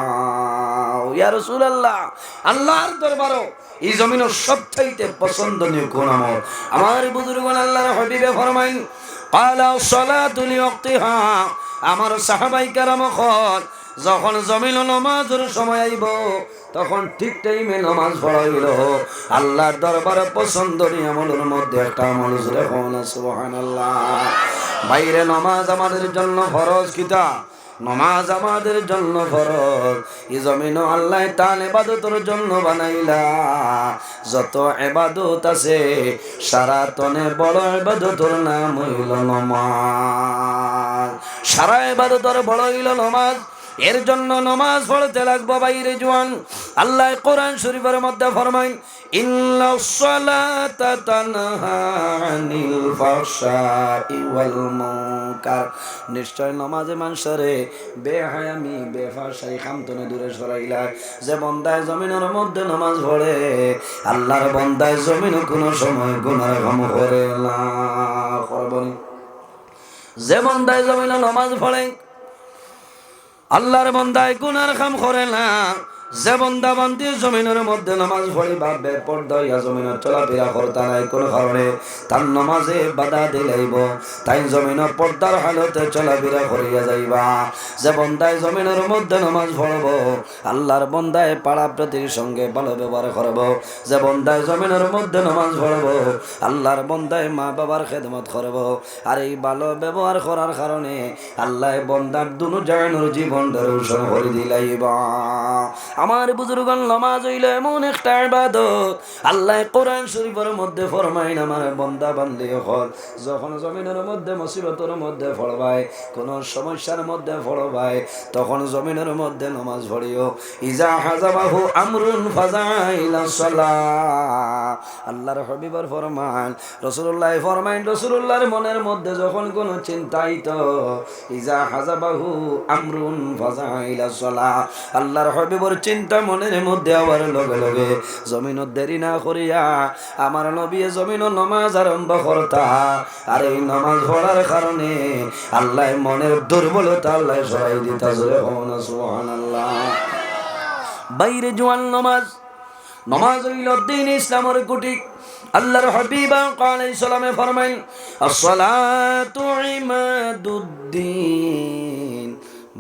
ইয়া রাসূলুল্লাহ আল্লাহর দরবারে এই জমিনের সবচাইতে পছন্দনীয় কোন আমল? আমার বুজুর্গগণ আল্লাহর হাবিবে ফরমাইন ক্বালা সালাতু লিওয়াক্তিহা। আমার সাহাবায়ে কেরাম যখন জমিন নামাজের সময় আইব তখন ঠিক টাইমে নামাজ পড়াইল। আল্লাহর দরবারে পছন্দনীয় আমলের মধ্যে একটা আমল জুড়ে হন সুবহানাল্লাহ। বাইরে নামাজ আমাদের জন্য ফরজ, কিতা নামাজ আমাদের জন্য ফরজ। এই জমিন আল্লাহ তার ইবাদতের জন্য বানাইলা। যত ইবাদত আছে সারা তনে বড় ইবাদতের নাম হইল নামাজ। সারা ইবাদতের বড় হইল নামাজ। এর জন্য নামাজ পড়তে লাগবে বাইরে জওয়ান। আল্লাহ কোরআন শরীফের মধ্যে ফরমায় ইন্নাস সালাতা তানহা আনিল ফাহশাই ওয়াল মুনকার। নিশ্চয় নামাজে মানুষরে বেহায়ামি বেফাশাই খামতনে দূরে সরাইলা। যে বান্দায় জমিনের মধ্যে নামাজ পড়ে আল্লাহর বান্দায় জমিনে কোনো সময় গুনাহ কাম করে না। করবনি যে বান্দায় জমিনে নামাজ পড়ে আল্লাহর বান্দায় গুনার কাম করে না। যে বান্দা বান্দি জমিনের মধ্যে নামাজ পড়ি ভাববে পর্দা ইয়া জমিনের চলাফেরা করতে নাই কোন কারণে তার নামাজে বাধা দিলাইব, তাই জমিনের পর্দার হালতে চলাফেরা করিয়া যাইবা। যে বান্দায় জমিনের মধ্যে নামাজ পড়ব আল্লাহর বান্দায় পাড়া প্রতির সঙ্গে ভালো ব্যবহার করব। যে বান্দায় জমিনের মধ্যে নামাজ পড়ব আল্লাহর বান্দায় মা বাবার খেদমত করব। আর এই ভালো ব্যবহার করার কারণে আল্লাহ বান্দার দুনো জায়গার জীবনটা রোশন করে দিলাইবা। আমার বুজুর্গগণ নামাজ হইল এমন একটা ইবাদত, আল্লাহ কোরআন শরীফের মধ্যে ফরমায় আমার বান্দা বান্দি হল যখন জমিনের মধ্যে মুসিবতের মধ্যে পড়বায় কোন সমস্যার মধ্যে পড়বায় তখন জমিনের মধ্যে নামাজ পড়িও। ইজা হাজাবাহু আমরুন ফাজাইলা সালাহ। আল্লাহর হাবিবের ফরমান, রাসূলুল্লাহ ফরমান রাসূলুল্লাহর মনের মধ্যে যখন কোন চিন্তা আইতো ইজা হাজাবাহু আমরুন ফাজাইলা সালাহ, আল্লাহর হাবিবের চিন্তা মনের মধ্যে আবার লগে লগে জমিনত দেরি না করিয়া আমার নবী জমিন নামাজ আরম্ভ করতা। আর এই নামাজ পড়ার কারণে আল্লাহ মনের দুর্বলতা আল্লাহ সরাই দিতা। সুবহানাল্লাহ। বাইরে জোয়ান নামাজ হইল দ্বীন ইসলামের কুটি। আল্লাহর হাবিব আলাইহিস সালামে ফরমাইন আসসালাতু ইমাদুদ্দিন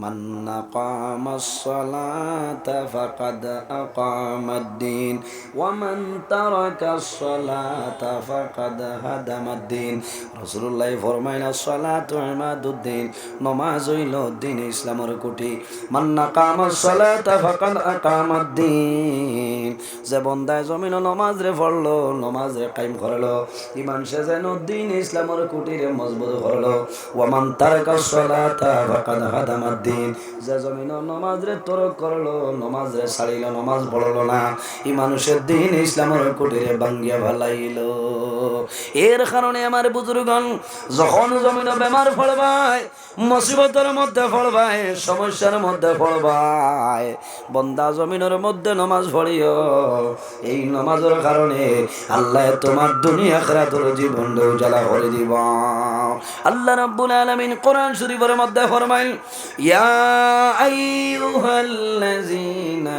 মান আকামাস সালাতা ফাকাদ আকামাদ-দ্বীন ওয়া মান তারাকাস সালাতা ফাকাদ হাদামাদ-দ্বীন। রাসূলুল্লাহ ফরমাইনা সালাতু ইমাদুদ্দিন, নামাজ হইল দ্বীন ইসলামের খুঁটি। মান আকামাস সালাতা ফাকাদ আকামাদ-দ্বীন, যে বান্দায় জমিন নামাজ রে পড়লো, নামাজ রে কায়েম করলো, ঈমান সে যেন দ্বীন ইসলামের খুঁটিরে মজবুত করলো। ওয়া মান তারাকাস সালাতা ফাকাদ হাদামাদ-দ্বীন, যে জমিন নামাজ রে তরক করলো, নামাজ রে ছাড়িল, নামাজ পড়লো না, এই মানুষের দ্বীন ইসলামের খুঁটিরে ভাঙ্গিয়া ফেলাইলো। এর কারণে আমার বুজুর্গণ, যখন জমিন বেমার পড়বায়, মুসিবতের মধ্যে পড়বায়, সমস্যার মধ্যে পড়বায়, বন্দা জমিনের মধ্যে নামাজ পড়িও। এই নামাজের কারণে আল্লাহ তোমার দুনিয়া আখিরাতের জীবনটা উজালা করে দিব। আল্লাহ রাব্বুল আলামিন কোরআন শরীফের মধ্যে ফরমাইল, ইয়া আইয়ুহাল্লাযীনা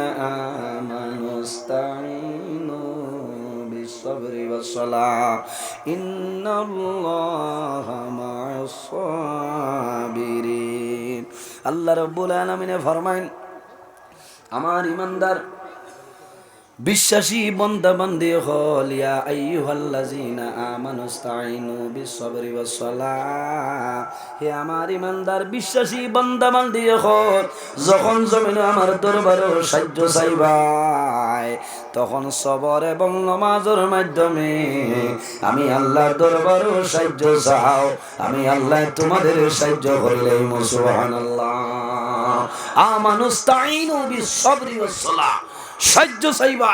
আমানুস্তাঈনু বিস-সাবরি ওয়াস-সালাহ ইন্নাল্লাহা মা'আস-সাবিরিন। আল্লাহ রাব্বুল আলামিন ফরমাইন, আমার ঈমানদার বিশ্বাসী বান্দা বান্দি হল, ইয়া আইয়ুহাল্লাযীনা আমানুস্তাঈনু বিস-সাবরি ওয়াস-সালাহ, হে আমার ঈমানদার বিশ্বাসী বান্দা বান্দি হল, যখন জমিনে আমার দরবারে সাহায্য চাইবাই, তখন সবর এবং নামাজের মাধ্যমে আমি আল্লাহর দরবারে সাহায্য চাও, আমি আল্লাহ তোমাদের সাহায্য করলে। সুবহানাল্লাহ। আমানুস্তাঈনু বিস-সাবরি ওয়াস-সালাহ, সাহায্য চাইবা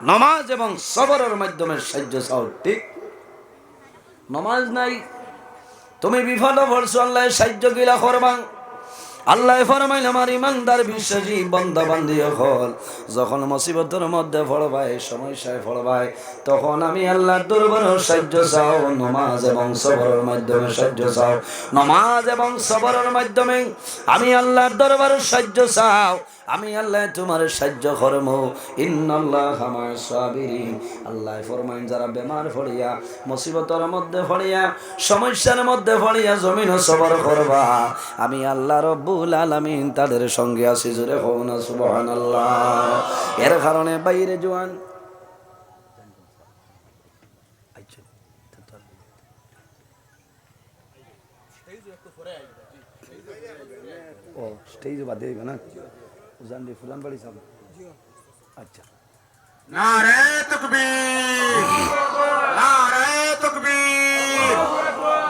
নামাজ এবং সবরের মাধ্যমে সাহায্য চাও। ঠিক, নামাজ নাই, তুমি বিফল পড়ছো, আল্লাহ সাহায্য গিলা করবা। আল্লাহ ফরমাইল, আমার ঈমানদার বিশ্বাসী বান্দা বান্দি হল, যখন মুসিবতের মধ্যে পড়বায়, সমস্যায় পড়বায়, তখন আমি আল্লাহর দরবারে সাহায্য চাও, নামাজ এবং সবরের মাধ্যমে সাহায্য চাও। নামাজ এবং সবরের মাধ্যমে আমি আল্লাহর দরবারে সাহায্য চাও, আমি আল্লাহ তোমার সাহায্য করব। ইন্নাল্লাহা মা'আস-সাবিরিন। আল্লাহ ফরমাইন, যারা বেমার পড়িয়া, মুসিবতের মধ্যে পড়িয়া, সমস্যার মধ্যে পড়িয়া জমিন সবর করবা, আমি আল্লাহ রব্বুল আলামিন তাদের সঙ্গে আছি। জোরে হও না সুবহানাল্লাহ। এর কারণে বাইরে জোয়ান ও স্টেজ বাদে না জানবি ফুলান বাড়ি সাহেব। আচ্ছা, নারে তাকবীর, নারে তাকবীর।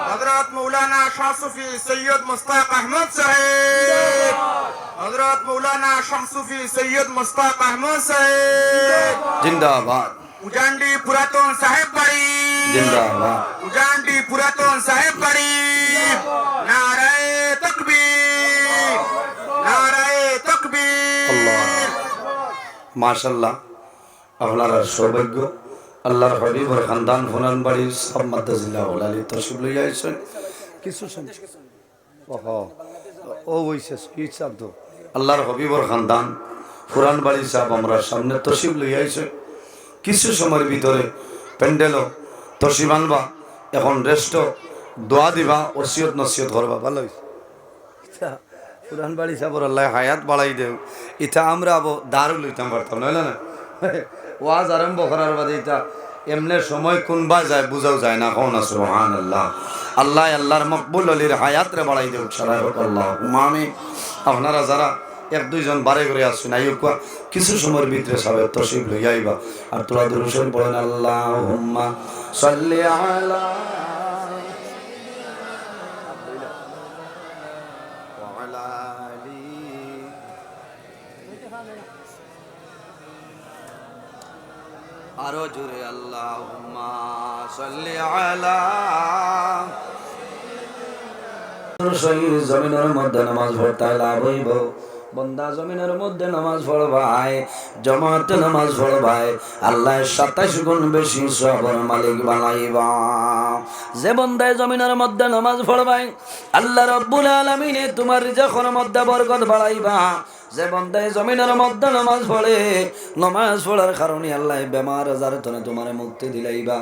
হযরত মৌলানা শাহ সুফি সৈয়দ মুশতাক আহমদ সাহেব, হযরত মৌলানা শাহ সুফি সৈয়দ মুশতাক আহমদ সাহেব জিন্দাবাদ। উজান্ডি পুরাতন সাহেব বাড়ি জিন্দাবাদ। উজান্ডি পুরাতন সাহেব বাড়ি। নারে তাকবীর, নারে তাকবীর। আল্লাহ, মাশাআল্লাহ, আপনারা সৌভাগ্য। আল্লাহর হাবিবের খানদান ফুলান বাড়ির সব মাদ্রাজিল্লাহ ওলালি তশরিফ লইয়া আইছেন। কিছু ও হইছে ইচ্ছা তো আল্লাহর হাবিবের খানদান ফুরান বাড়ি সাহেব আমরা সামনে তশরিফ লইয়া আইছেন। কিছু সময়ের ভিতরে প্যান্ডেলও তশরিফ আনবা, এখন রেস্ট দোয়া দিবা, ওসিয়ত নসিয়ত করবা। ভালো হইছে। পুরান বাড়ি সাহেবর আল্লাহ হায়াত বাড়াই দেও, এটা আমরা আবো দারু লইতাম পারতাম না না। ওয়াজ আরম্ভ করার বাদে এটা এমনি সময় কোনবা যায় বুঝাও যায় না। কোন সুবহানাল্লাহ। আল্লাহ আল্লাহর মকবুল আলীর হায়াত রে বাড়াই দেও। সারা আল্লাহ আমি আপনারা যারা এক দুইজন বারে করে আসুন, আইয়ুকা কিছু সময়ের ভিতরে সাহেব তশরিফ লইয়া আইবা। আর তোরা দুরূদ শরীফ পড়েন, আল্লাহুম্মা সাল্লি আলা আরো জোরে, আল্লাহুম্মা সাল্লি আলা। জমিনের মধ্যে নামাজ পড়তে লাভ হইব। বন্দা জমিনের মধ্যে নামাজ পড়বাই, জমাতে নামাজ পড়বাই, আল্লাহ 27 গুণ বেশি সওয়াবের মালিক বানাইবা। যে বন্দায় জমিনের মধ্যে নামাজ পড়বাই, আল্লাহ রাব্বুল আলামিন তোমার রিজকের মধ্যে বরকত বাড়াইবা। যে বন্দায় জমিনের মধ্যে নামাজ পড়ে, নামাজ পড়ার কারণে আল্লাহ বেমার আজার থেকে তোমার মুক্তি দিলাইবা।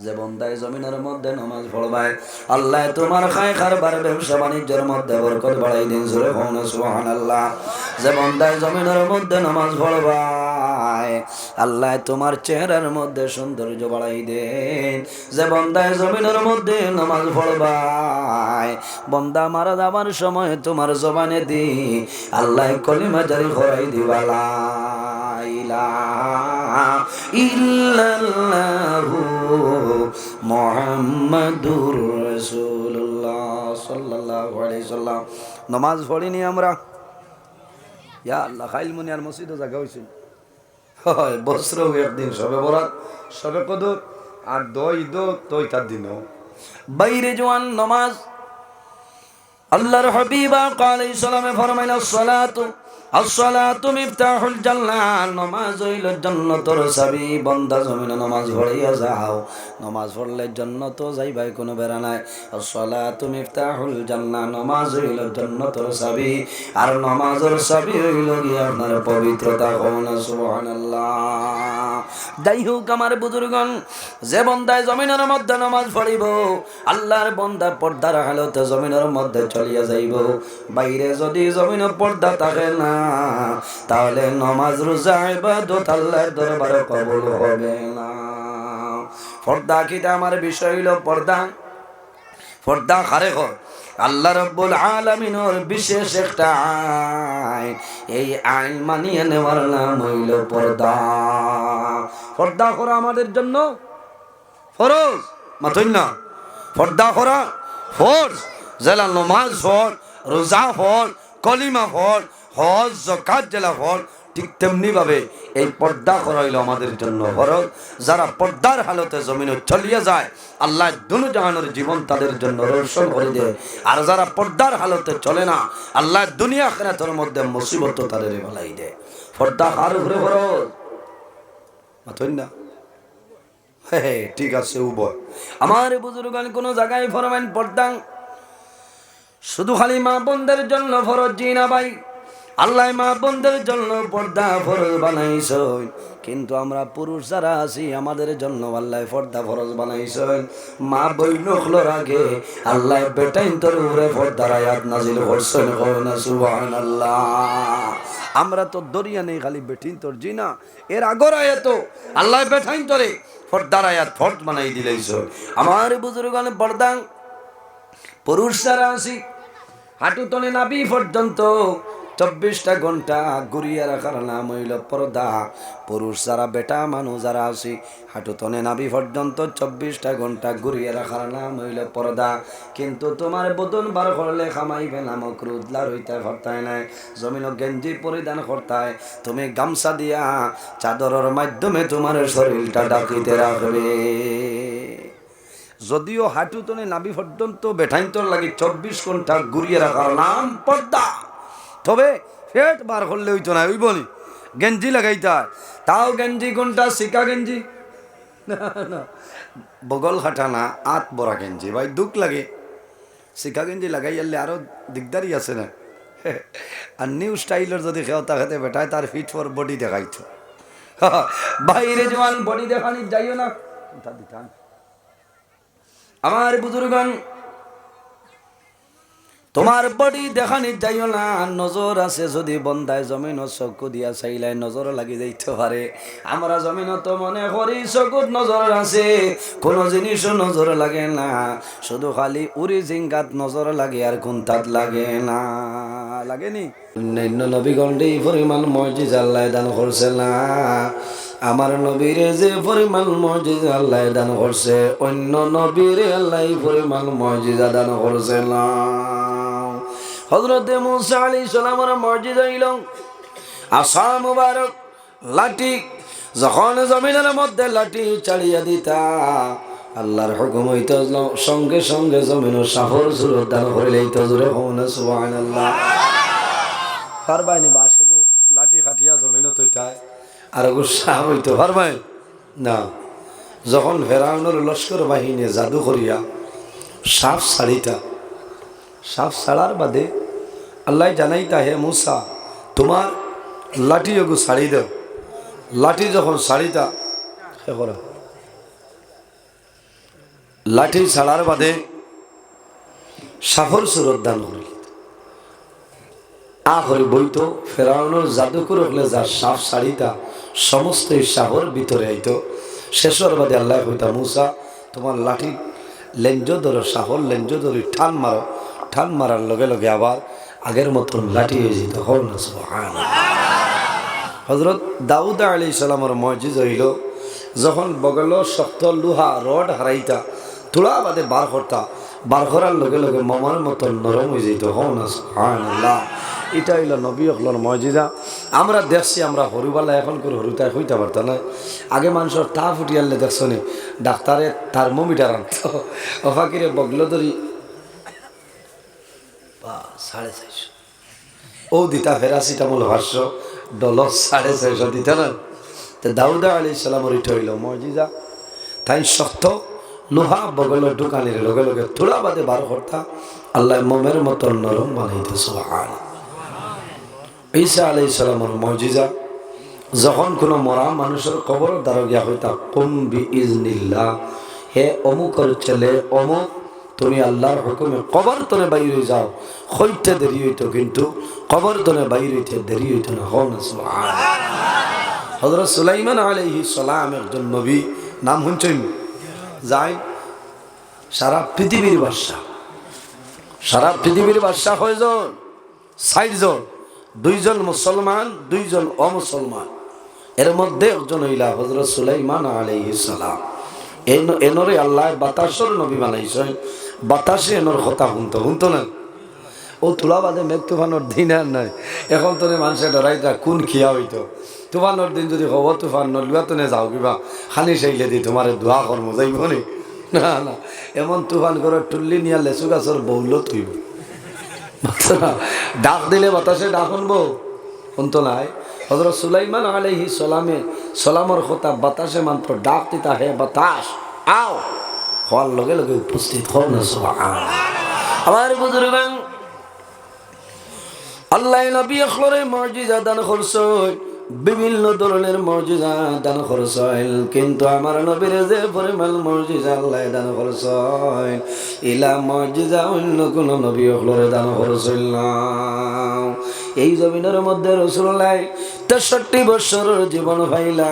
যে বন্দায় জমিনের মধ্যে নামাজ পড়বায় আল্লাহ তোমার খায় খারবার ব্যবসা বাণিজ্যের মধ্যে বরকত বাড়াই দিন জোরে কোন সুবহানাল্লাহ। যে বন্দায় জমিনের মধ্যে নামাজ পড়বায় আল্লাহ তোমার চেহারার মধ্যে সৌন্দর্য বাড়াই দেন। যে বন্দায় জমিনের মধ্যে নামাজ পড়বায় বন্দা মারা যাবার সময় তোমার জবানে দি আল্লাহ কলিমা জারি করাই দিবা লা ইলাহা ইল্লাল্লাহু মুহাম্মাদুর রাসূলুল্লাহ সাল্লাল্লাহু আলাইহি সাল্লাম। নামাজ পড়িনি আমরা, ইয়া আল্লাহ খাইল মুনিয়ার মসজিদে জায়গা হইছিল হয় বছর একদিন সবে বরাত সবে কদর আর দই দো তৈ তার দিনও বাইরে জওয়ান নামাজ আল্লাহর হাবিব আলাইহিস সালামে ফরমাইলেন আসসালাতু মিফতাহুল জান্নাহ, নামাজ হইল জান্নাতের চাবি। বান্দা জমিনে নামাজ পড়িয়া যাও, নামাজ পড়লে জান্নাত যাইবাই কোনো বেড়া নাই। আসসালাতু মিফতাহুল জান্নাহ, নামাজ হইল জান্নাতের চাবি। আর নামাজের চাবি হইল গিয়ে আপনার পবিত্রতা। কোন সুবহানাল্লাহ। যাই হোক আমার বুজুর্গণ, যে বান্দায় জমিনের মধ্যে নামাজ পড়িব আল্লাহর বান্দা পর্দার হালতে জমিনের মধ্যে চলিয়া যাইব। বাইরে যদি জমিনে পর্দা থাকে না তাহলে নামাজ রোজা ইবাদত আল্লাহর দরবারে কবুল হবে না। পর্দা কিটা আমার বিষয় হইল পর্দা। পর্দা কারে কয়? আল্লাহ রাব্বুল আলামিনের বিশেষ একটা আইন। এই আইন মানিয়ে নেওয়ার নাম হইল পর্দা। পর্দা করা আমাদের জন্য ফরজ, মাথুন না। পর্দা করা ফরজ। জেলা নামাজ ফরজ, রোজা ফরজ, কলিমা ফরজ, হজ যাকাত জেলা ফরজ, ঠিক তেমনি ভাবে এই পর্দা করা হইল আমাদের জন্য ফরজ। যারা পর্দার হালতে জমিনে চলিয়ে যায় আল্লাহ দুনু জাহানের জীবন তাদের জন্য রোশন করে দেয়। আর যারা পর্দার হালতে চলে না আল্লাহ দুনিয়া আখিরাতের মধ্যে মুসিবত তাদের ফেলাই দেয়। পর্দা কার উপরে ফরজ? মাথুন না। হ্যাঁ ঠিক আছে উভয়। আমার বুজুর্গান কোন জায়গায় ফরমান পর্দা শুধু খালি মা বোনদের জন্য ফরজ? জি না ভাই, আল্লাহ মা বোনদের জন্য পর্দা ফরজ বানাইছেন, কিন্তু আমরা পুরুষ যারা আছি আমাদের জন্য আল্লাহ পর্দা ফরজ বানাইছেন। মা বইনখলোর আগে আল্লাহ বেটাইন্তর উপরে পর্দার আয়াত নাজিল করছেন। না সুবহানাল্লাহ। আমরা তো দরিয়া নেই খালি বেটিন্তর, জি না, এর আগর আয়াত আল্লাহ বেটাইন্তরে পর্দার আয়াত ফরজ বানাই দিলেইছেন। আমার বুজুর্গান পর্দা পুরুষ যারা আছি হাঁটু তনে নাভি পর্যন্ত 24টা ঘন্টা ঘুরিয়ে রাখার নাম হইল পর্দা। পুরুষ যারা বেটা মানুষ যারা আছি হাঁটু তনে নাভি পর্যন্ত 24টা ঘন্টা ঘুরিয়ে রাখার নাম হইল পর্দা। কিন্তু তোমার বদন বার করলে খামাইবে নামক রুদলার হইতে করতায় নাই, জমিন গেঞ্জি পরিধান করতায়, তুমি গামছা দিয়া চাদরের মাধ্যমে তোমার শরীরটা ডাকিতে রাখবে। যদিও হাঁটু তনে নাভি পর্যন্ত বেঠাইন্তর লাগে 24 ঘন্টা ঘুরিয়ে রাখার নাম পর্দা, তবে পেট বার করলে হইতো না, ওই বলি গেঞ্জি লাগাইতে হয়। তাও গেঞ্জি কোনটা? শিকা গেঞ্জি না, বগল খাটা না, আত বড়া গেঞ্জি ভাই, দুঃখ লাগে। শিকা গেঞ্জি লাগাই আনলে আরো দিকদারি আছে না। আর নিউ স্টাইলের যদি খেওতা খেতে বেটায় তার ফিট ফর বডি দেখাইতো। বাইরে জওয়ান বডি দেখানি যাইও না। আমার বুজুর্গান তোমার বডি দেখানি যাইও না। নজর আছে যদি বন্দায় জমিন চকু দিয়া চাইলাই নজর লাগি যাইতে পারে। আমরা জমিন তো মনে করি চকুত নজর আছে, কোন জিনিসও নজর লাগে না, শুধু খালি উড়ি জিঙ্গাত নজর লাগে আর কোনটাত লাগে না। লাগেনি? অন্যান্য নবীগণে এই পরিমাণ মুজিজা আল্লাহ দান করছে না। আমার নবীরে যে পরিমাণ মুজিজা আল্লাহ দান করছে অন্য নবীরে আল্লাহ এই পরিমাণ মুজিজা দান করছে না। হযরত মুসা আলাইহিস সালামের মুজিজা হইল আসা মুবারক লাঠি। যখন জমিনের মধ্যে লাঠি চালিয়ে দিতা আল্লাহর হুকুম হইতো সঙ্গে সঙ্গে জমিন সাফর সুরত দান করিলেই তো জোরে হন সুবহানাল্লাহ। পারবাইনি বাসে গো লাঠি খাটিয়া জমিন তৈতায় আর গুসা হইতো পারবাই না। যখন ফেরাউনের লস্কর বাহিনী জাদু করিয়া সাপ ছাড়িতা, সাপ ছাড়ার বাদে আল্লাহ জানাইতা হে মুসা তোমার লাঠি ওগু ছাড়ি দাও। লাঠি যখন ছাড়িতা হে করা লাঠি ছাড়ার বাদে সাফর সুরত দান করিল আহরি বইতো ফেরাউনের জাদুকর হলে যার সাপ শাড়িটা সমস্ত এই সাহর ভিতরে আইতো শেষর বাদে আল্লাহ কইতা মুসা তোমার লাঠি লেঞ্জ ধরো সাহর লেঞ্জ ধরি ঠান মারার লগে লগে আবার আগের মতন লাঠি হয়ে যেত হল না সুবহানাল্লাহ। হযরত দাউদ আলাইহিস সালামের মুজিজা হইল যখন বগল শক্ত লোহা রড হারাইতা তুলা বাদে বার করার লগে লগে মামার মতন নরম হয়ে যেত হল না সুবহানাল্লাহ। এটা হইল নবী হকলর মজিদা। আমরা দেখছি আমরা হরুবালা এখন করে হরুতায় হইতে পারত না। আগে মানুষের তা ফুটিয়ালে দেখছো নি ডাক্তারে থার্মোমিটার আনত অফাকিরে বগল ধরি 450 ও দিতা ফেরাসিটামল 500 ডলার 650 দিতা না। তো দাউদ আলাইহিস সালামের এটা হইল মজিদা। তাই শক্ত লোহা বগল দোকানের লগে লগে তুলা বাদে বার করতা আল্লাহ মোমের মতন নরম বানাইতে সুবহানাল্লাহ। ঈসা আলাইহিস সালামের মুজিজা যখন কোনো মরা মানুষের কবর দ্বারা গিয়া হইতা কুম বিইজনিল্লাহ হে অমুকর ছেলে অমুক তুমি আল্লাহর হুকুমে কবর তনে বাইরে যাও হইতে দেরি হইতো কিন্তু কবর তনে বাইরে হইতে দেরি হইতো না হন সুবহানাল্লাহ। হযরত সুলাইমান আলাইহিস সালাম একজন নবী নাম শুনছেন যায় সারা পৃথিবীর বাদশা কয়জন 60 জন 2 জন মুসলমান 2 জন অমুসলমান এর মধ্যে একজন হইলা হযরত সুলাইমান আলাইহিস সালাম। এনরে আল্লাহ বাতাসর নবী বানাইছেন বাতাসে এনর কথা শুনতো না ও তুলা বাদে মেঘ তুফানোর দিন আর নাই এখন তো মানুষের ডরাইতা কোন খিয়া হইতো তুফানোর দিন যদি হব তুফান নলুয়া তো যাও কিবা খানি চাইলে দি তোমার দোয়া কর্ম যাইব নি না এমন তুফান করে টুল্লি নিয়া লেচু গাছর বউলো থইব ডাক দিলে বাতাসে ডাক শুনবো শুনতো নাই। হযরত সুলাইমান আলাইহিস সালামের কথা বাতাসে মাত্র ডাক দিতা হে বাতাস আও হওয়ার লগে লগে উপস্থিত হল না সুবহানাল্লাহ। আমার বুজুর্গান আল্লাহ নবী আখলরে মুজিজা দান করছেন বিভিন্ন ধরনের মুজিজা দান করছেন কিন্তু আমার নবীর যে পরিমাণ মুজিজা আল্লাহ দান করছেন ইলা মুজিজা অন্য কোন নবী আখলরে দান করছেন না। এই জমিনের মধ্যে রাসূলুল্লাহ 63 বছরের জীবন পাইলা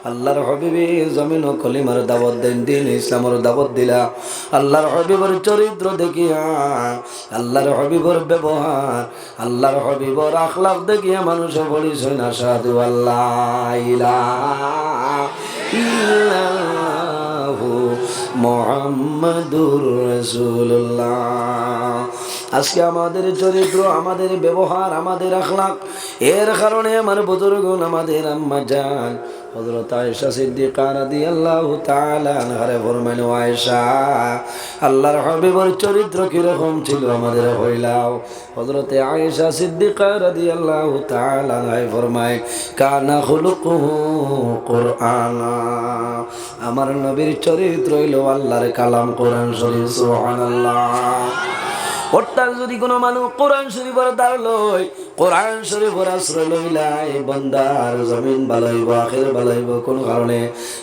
আল্লাহর হাবিবে জমিন ও কলিমার দাওয়াত দেন দিন ইসলামের দাওয়াত দিলা আল্লাহর হাবিবের চরিত্র দেখিয়া আল্লাহর হাবিবের ব্যবহার আল্লাহর হাবিবের আখলাক দেখিয়া মানুষ বলিছেন আশহাদু আল্লাহ ইলাহা ইল্লাল্লাহু মুহাম্মাদুর রাসূলুল্লাহ। আজকে আমাদের চরিত্র আমাদের ব্যবহার আমাদের আখলাক এর কারণে আমার বুজুর্গগণ আমাদের আম্মা জান হযরত আয়েশা সিদ্দিকা রাদিয়াল্লাহু তাআলা আনহারে ফরমান ও আয়েশা আল্লাহর হাবিবের চরিত্র কি রকম ছিল আমাদের হইলাও। হযরত আয়েশা সিদ্দিকা রাদিয়াল্লাহু তাআলা আনহা ফরমায় কানা খুলুকুহু কুরআনা আমার নবীর চরিত্র হইল আল্লাহর কালাম কোরআন শরীফ সুবহানাল্লাহ। অর্থাৎ যদি কোনো মানুষ কোরআন শরীফের দ্বার লয় কোরআন শরীফের আশ্রয় লইলাই বন্দার জমিন বালাইব আখির বালাইব কোন কারণে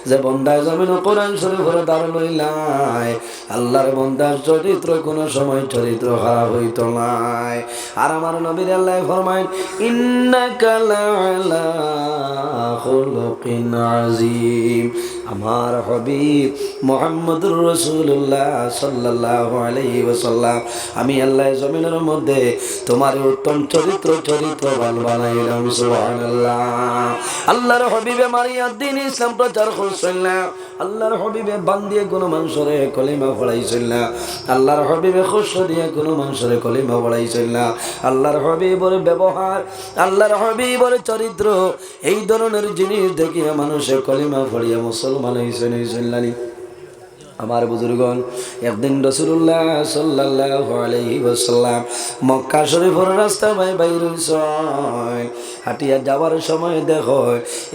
যে বন্দার জমিন কোরআন শরীফের দ্বার লইলাই আল্লাহর বন্দার চরিত্র কোনো সময় চরিত্র খারাপ হইত নাই। আর আমার নবীর আল্লাহ ফরমায় ইন্নাকা লাআলা খুলুকিন আযীম আমার হাবিব মুহাম্মদুর রাসূলুল্লাহ সাল্লাল্লাহু আলাইহি ওয়াসাল্লাম আমি আল্লাহ জমিনের মধ্যে তোমার উত্তম চরিত্রবান বানাইলাম সুবহানাল্লাহ। আল্লাহর হাবিবে মারিয়া দ্বীন ইসলাম প্রচার করছেন না আল্লাহর হাবিবে বান দিয়ে কোনো মানুষরে কলিমা পড়াইছেন না আল্লাহর হাবিবে খুশ দিয়ে কোনো মানুষরে কলিমা পড়াইছেন না আল্লাহর হাবিবের ব্যবহার আল্লাহর হাবিবের চরিত্র এই ধরনের জিনিস দেখিয়া মানুষে কলিমা পড়িয়া মুসলমান হইছেন ইসলামী। আমার বুজুর্গন একদিন রাসূলুল্লাহ সাল্লাল্লাহু আলাইহি ওয়াসাল্লাম মক্কা শরীফের রাস্তা বাইর হইছেন হাঁটিয়া যাওয়ার সময় দেখো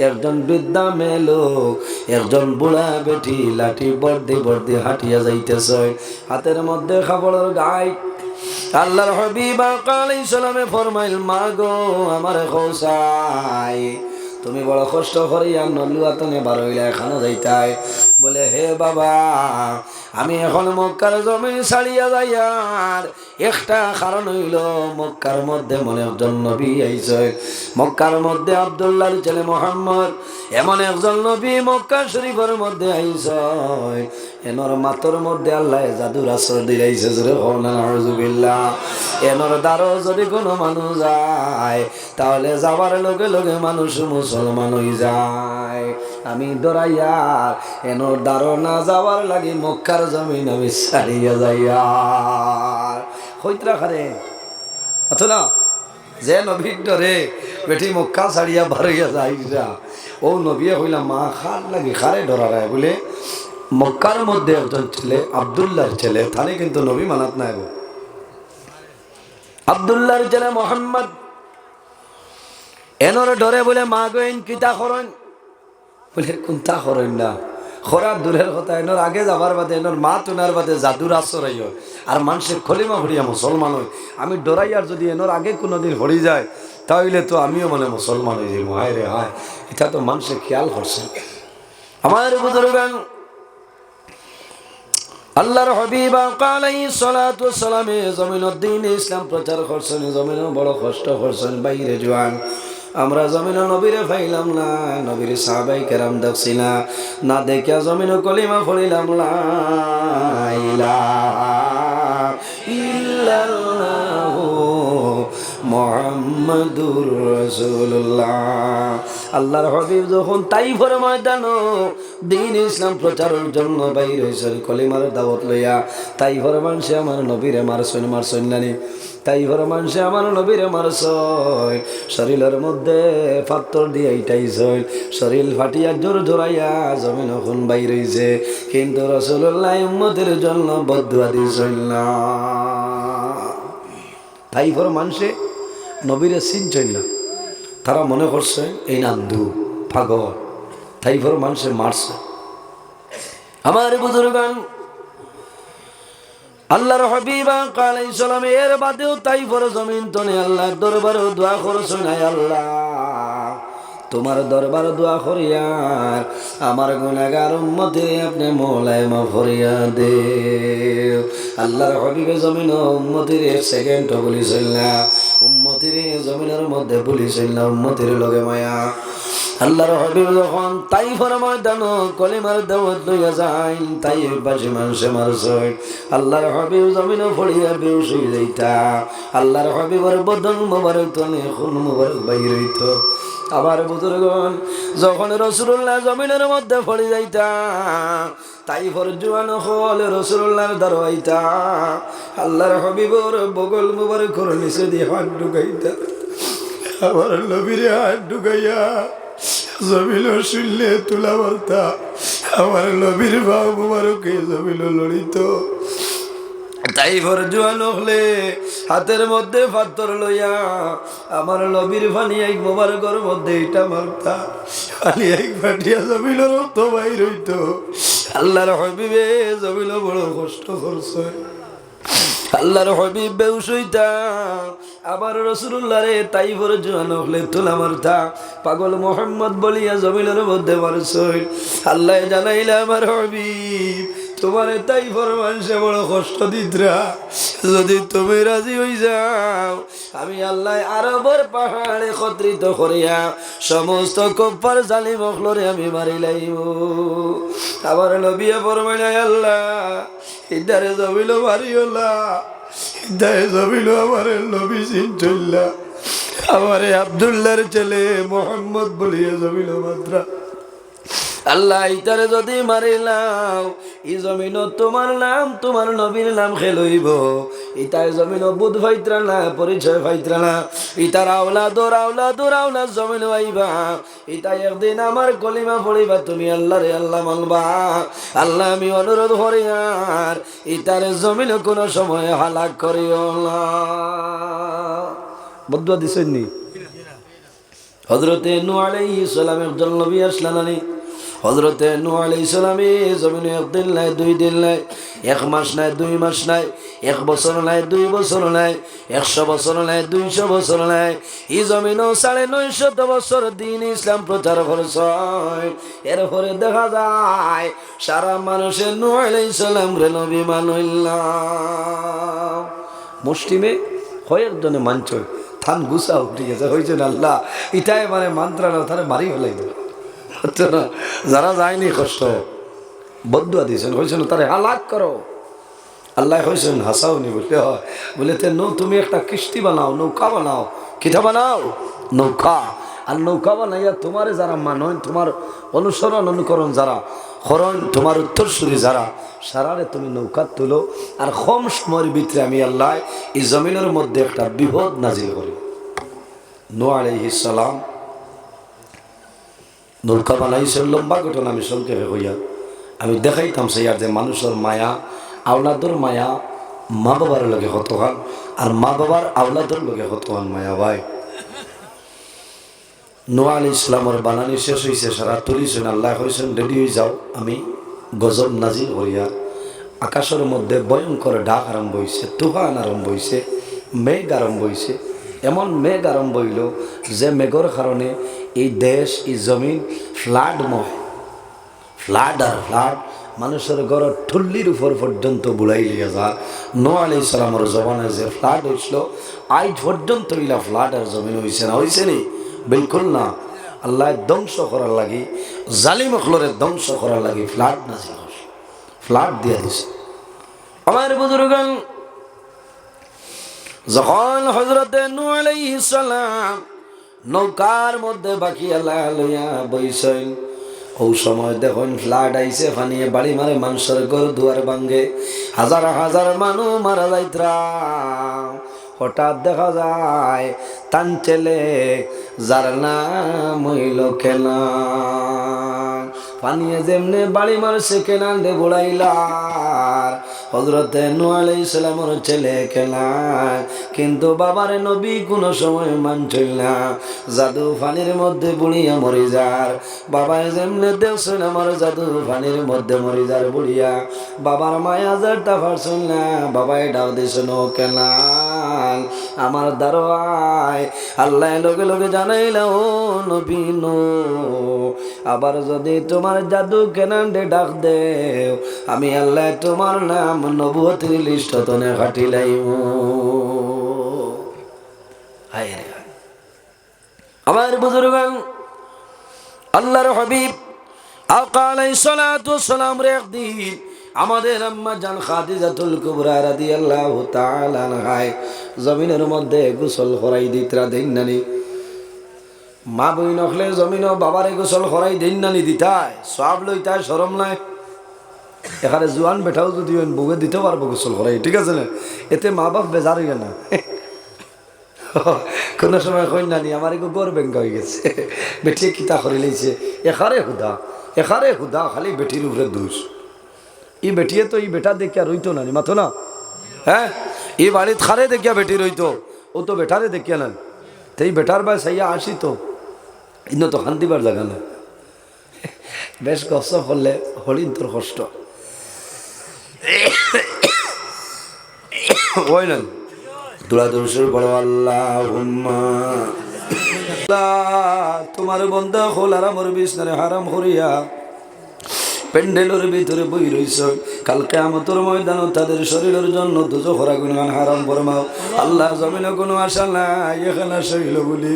একজন বৃদ্ধা মেয়ে লোক একজন বুড়া বেটি লাঠি বর্দি হাঁটিয়া যাইতেছে হাতের মধ্যে খাবারের গাই। আল্লাহর হাবিব আলাইহিস সালামে ফরমাইল মা গো আমার খোসাই তুমি বড় কষ্ট করিয়া নলুয়াতনে বার হইলা এখানে যাইতাই বলে হে বাবা আমি এখন মক্কার জমিন ছাড়িয়া যাই আর একটা কারণ হইল মক্কার মধ্যে মনে একজন নবী আইছে মক্কার মধ্যে আব্দুল্লাহর ছেলে মুহাম্মদ এমন একজন নবী মক্কা শরীফের মধ্যে আইছে এনর মাতর মধ্যে আল্লাহ জাদুর আসর দিলাইছে জোরে হনা নাউজুবিল্লাহ এনর দ্বারো যদি কোনো মানুষ যায় তাহলে যাবার লগে লগে মানুষ মুসলমান হয়ে যায় আমি ডরাইয়া এনর দ্বারো না যাওয়ার লাগি মক্কার জমিন আমি ছাড়িয়া যাইয়া হইতরা খারে অথবা যে নবীর ডরে বেটি মক্কা ছাড়িয়া বাড়িয়া যাইরা ও নবী হইলাম মা খার লাগি খারে ডরা রায় বলে মক্কার মধ্যে একজন ছেলে আব্দুল্লাহর ছেলে তাহলে কিন্তু নবী মানাত নাই আব্দুল্লাহর ছেলে মোহাম্মদ এনর ডরে বলে মা গইন কিতা করেন বলে কোনটা করেন না খরার দূরের কথা এনর আগে যাবার বাদে এনর মা তুনার বাদে জাদুর আশ্রয় হয় আর মানুষের খলিমা ভরিয়া মুসলমান হয় আমি ডরাইয়ার যদি এনর আগে কোনোদিন হরি যায় তাহলে তো আমিও মানে মুসলমান হয়ে যাই হায় রে হায় এটা তো মানুষের খেয়াল করছে আমার বুজুর্গান আল্লাহর হাবিব আলাইহিস সালাতু ওয়াস সালাম জমিনের দ্বীন ইসলাম প্রচার করছেন জমিনে বড় কষ্ট করছেন বাইরে জওয়ান আমরা জমিনে নবীরে পাইলাম না নবীর সাহাবাই কেরাম দেখছি না না দেখিয়া জমিনে কলিমা পড়িলাম লা ইলাহা ইল্লাল্লাহু মুহাম্মাদুর রাসূলুল্লাহ আল্লাহর হাবিব যখন তাইফের ময়দানে দ্বীন ইসলাম প্রচারের জন্য বাইর হইছেন কলিমার দাওয়াত লইয়া তাইফের মানুষে আমার নবীরে মারছেন নানি তাইফের মানুষে আমার নবীরে মারছেন শরীরের মধ্যে পাথর দিয়ে ইটাইছেন শরীর ফাটিয়া জোর জোরাইয়া জমিন এখন বাইর হইছে কিন্তু রাসূলুল্লাহ উম্মতের জন্য বদদুয়া দিছেন না তাইফের মানুষে নবীরে চিনছেন না তারা মনে করছে এই নান্দু পাগল তাইফের মানুষে মারছে আমার বুজুর্গান আল্লাহর হাবিব আলাইহিস সালাম এর বাদেও তাইফের জমিন তনে আল্লাহর দরবারে দোয়া করছেন হে আল্লাহ তোমার দরবার দোয়া করিয়ার আমার গুনাহগার উম্মতে আপনি মওলায় মাফ করিয়া দে আল্লাহর হাবিবে জমিন উম্মতির এক সেকেন্ড বলিছিল না উম্মতির জমিনের মধ্যে বলিছিল না উম্মতির লগে মায়া আল্লাহর হাবিব যখন তাইফের ময়দানে কলিমার দাওয়াত লইয়া যায় তাইফবাসী মানুষে মারছে আল্লাহর হাবিব জমিনে পড়িয়া বেহুশ হয়ে যাইতা আল্লাহর হাবিবের বদন মোবারক তনে খুন মোবারক বাইর হইত আবার বুজুর্গণ যখন রাসূলুল্লাহ জমিনের মধ্যে পড়ে যাইতা তাইফের জওয়ান হল রাসূলুল্লাহর দরবাইতা আল্লাহর হাবিবের বগল মোবারকের নিচে দিয়ে হাত ঢুকাইতা আবার নবীরে হাত ঢুকাইয়া জমিল শুনলে তুলা বলতা আমার নবীর বাবু মুবারকে জমিল লড়িত তাইফের জওয়ান হলে হাতের মধ্যে পাথর লইয়া আমার নবীর ফানি এক মোবারকের মধ্যে এটা মারতা খালি এক ফাটিয়া জমিল রক্ত বাইর হইত আল্লাহর হাবিবে জমিল বড় কষ্ট করছে আল্লাহর হাবিব বেহুশ হইতা আবার রাসূলুল্লাহ রে তাইফের জওয়ান হলে তুলা মারতা পাগল মুহাম্মদ বলিয়া জমিনের মধ্যে মারছই আল্লাহ জানাইলা আমার হাবিব তোমারে তাইফের মানুষে বড় কষ্ট দিতরা যদি তুমি রাজি হই যাও আমি আল্লাহ আরবের পাহাড়ে একত্রিত করিয়া সমস্ত কুফার জালিম অখলরে আমি মারি লাইব আবার নবী ফরমাইলা আল্লাহ ইদারে জমিল মারিওলা ইদারে জমিল আমার নবী চিনতইলা আমারে আব্দুল্লাহর ছেলে মুহাম্মদ বলিয়া জমিল মাত্রা আল্লাহ ইতারে যদি মারিলাও ই জমিন তোমার নাম তোমার নবীর নাম খেলইব ইতার জমিন বুধ ভাইত্রা না পরিচয় ভাইত্রা না ইতার আওলা জমিন আইবা ইতা একদিন আমার কলিমা পড়িবা তুমি আল্লাহ রে আল্লাহ মানবা আল্লাহ আমি অনুরোধ করি আর ইতারে জমিন কোনো সময় হালাক করিও না বদুয়া দিছেন নি হযরতে নূহ আলাইহিস সালামের জন্য নবী আসলেন হযরতে নূহ আলাইহিস সালামে জমিনে একদিন নাই, 2 দিন নাই, 1 মাস নাই, 2 মাস নাই, 1 বছর নাই, 2 বছর নাই, 100 বছর নাই, 200 বছর নাই, এই জমিনও 950 বছর দিন ইসলাম প্রচার করছে। এরপরে দেখা যায় সারা মানুষের নূহ আলাইহিস সালাম রে নবী মানইলা মুসলিমে কয়েকজনে মানছ থান গুছা উঠে গেছে হয়েছে না আল্লাহ ইটাই মানে মান্ত্রানো তারা মারি ফেলাই দেবে হচ্ছে না। যারা যায়নি কষ্ট বদুয়া দিয়েছেন হয়েছে না তারা হালাক করো। আল্লাহ হয়েছেন হাসাওনি বলতে হয় বলে তুমি একটা কিস্তি বানাও, নৌকা বানাও। কিতা বানাও? নৌকা। আর নৌকা বানাইয়া তোমারে যারা মানয়, তোমার অনুসরণ অনুকরণ যারা হরণ, তোমার উত্তরসূরি যারা, সারারে তুমি নৌকা তুলো। আর কম সময়ের ভিতরে আমি আল্লাহ এই জমিনের মধ্যে একটা বিপদ নাজিল করি। নূহ আলাইহিস সালাম নৌকা বানাইছে, লম্বা ঘটনা আমি সংক্ষেপে হইয়া আমি দেখাইতাম সেই আর যে মানুষের মায়া, আওলাদর মায়া মা বাবার লগে হত হন, আর মা বাবার আওলাদর লগে হত হন মায়া ভাই। নূহ আলাইহিস সালামের বানানি শেষ হয়েছে, সারা তুলিছেন, আল্লাহ হয়েছেন রেডি হয়ে যাও, আমি গজব নাজিল করিয়া। আকাশের মধ্যে ভয়ঙ্কর ডাক আরম্ভ হয়েছে, তুফান আরম্ভ হয়েছে, মেঘ আরম্ভ হয়েছে। এমন মেঘ আরম্ভ হইল যে মেঘর কারণে এই দেশ, এই জমিন ফ্লাডময়, ফ্লাড আর ফ্লাড মানুষের ঘর ঠুল্লির উপর পর্যন্ত বুড়াই লিয়ে যা। নূহ আলাইহিস সালামের জমানায় যে ফ্লাড হয়েছিল, আজ পর্যন্ত ইলা ফ্লাড আর জমিন হয়েছে না, হয়েছে নি? বিলকুল না। আল্লাহ ধ্বংস করার লাগি, জালিম অখলরে ধ্বংস করার লাগি ফ্লাড নাজিল করছে, ফ্লাড দিয়ে দিছে। আমার বুজুর্গান, যখন হযরতে নূহ আলাইহিস সালাম নৌকার মধ্যে বাকি আল্লাহ লইয়া বইছেন, ও সময় দেখুন ফ্লাড আইছে, ফানিয়ে বাড়ি মারে, মানুষের ঘর দুয়ার ভাঙ্গে, হাজার হাজার মানুষ মারা যাইতরা। হঠাৎ দেখা যায় তান ছেলে যার নাম হইল কেনান, পানিয়ে যেমনে বাড়ি মারছে কেনান রে বুড়াইলার হযরতে নূহ আলাইহিস সালামের ছেলে কেনান। কিন্তু বাবারে নবী কোনো সময় মানছিল না, জাদু পানির মধ্যে বুড়িয়া মরি যার। বাবায় যেমনে দেখছেন আমার জাদু পানির মধ্যে মরি যার বুড়িয়া, বাবার মায়া যারটা পারছেন না, বাবায় ডাক দিছেন ও কেনান আমার দারোয়ায়। আল্লাহ লগে লগে জানাইলা ও নবী নূহ, আবার যদি তোমার জাদু কেনান রে ডাক দেও, আমি আল্লাহ তোমার নাম নবুয়তের লিস্ট তনে খাটিলাইব। হায় রে আমার বুজুর্গান, আল্লাহর হাবিব আকা আলাইহিস সালাতু ওয়াস সালাম রে একদিন আমাদের আম্মা জান খাদিজাতুল কুবরা রাদিয়াল্লাহু তাআলা আনহা জমিনের মধ্যে গোসল করাই দিতরা দেন নানি। মা বই নখলে জমিনও বাবারে গোসল করাই দেন নানি দিতায়, সব লইতায়, শরম নাই। এখানে জোয়ান বেটাও যদি বউয়ে দিতে পারবো গোসল করাই, ঠিক আছে না? এতে মা বাপ বেজার হইয়া না। কোনো সময় কই নানি আমার এগো গর বেঙ্গা হয়ে গেছে, বেটিয়ে কিতা করে লইছে, এখারে হুদা খালি বেটির উপরে দোষ। ই বেটিয়ে তো ই বেটা দেখিয়া রইতো নানি মাথো না, হ্যাঁ ই বাড়িত খারে দেখিয়া বেটি রইতো, ও তো বেটারে দেখিয়া নেন, তাই বেটার বা সাইয়া আসি তো ইন্ন তো শান্তিবার জায়গা না। বেশ কষ্ট করলে হরিণ তোর কষ্ট ওই না দোলা দর্শন বড়। আল্লাহুম্মা তোমার বন্ধা হল আরামর বিছনারে হারাম করিয়া প্যান্ডেলের ভিতরে বই রইছ, কাল কিয়ামতের ময়দান তাদের শরীরের জন্য দুজখরা গুণগান হারাম ফরমাও। আল্লাহ জমিনে কোনো আশা নাই, এখানে শৈল বলি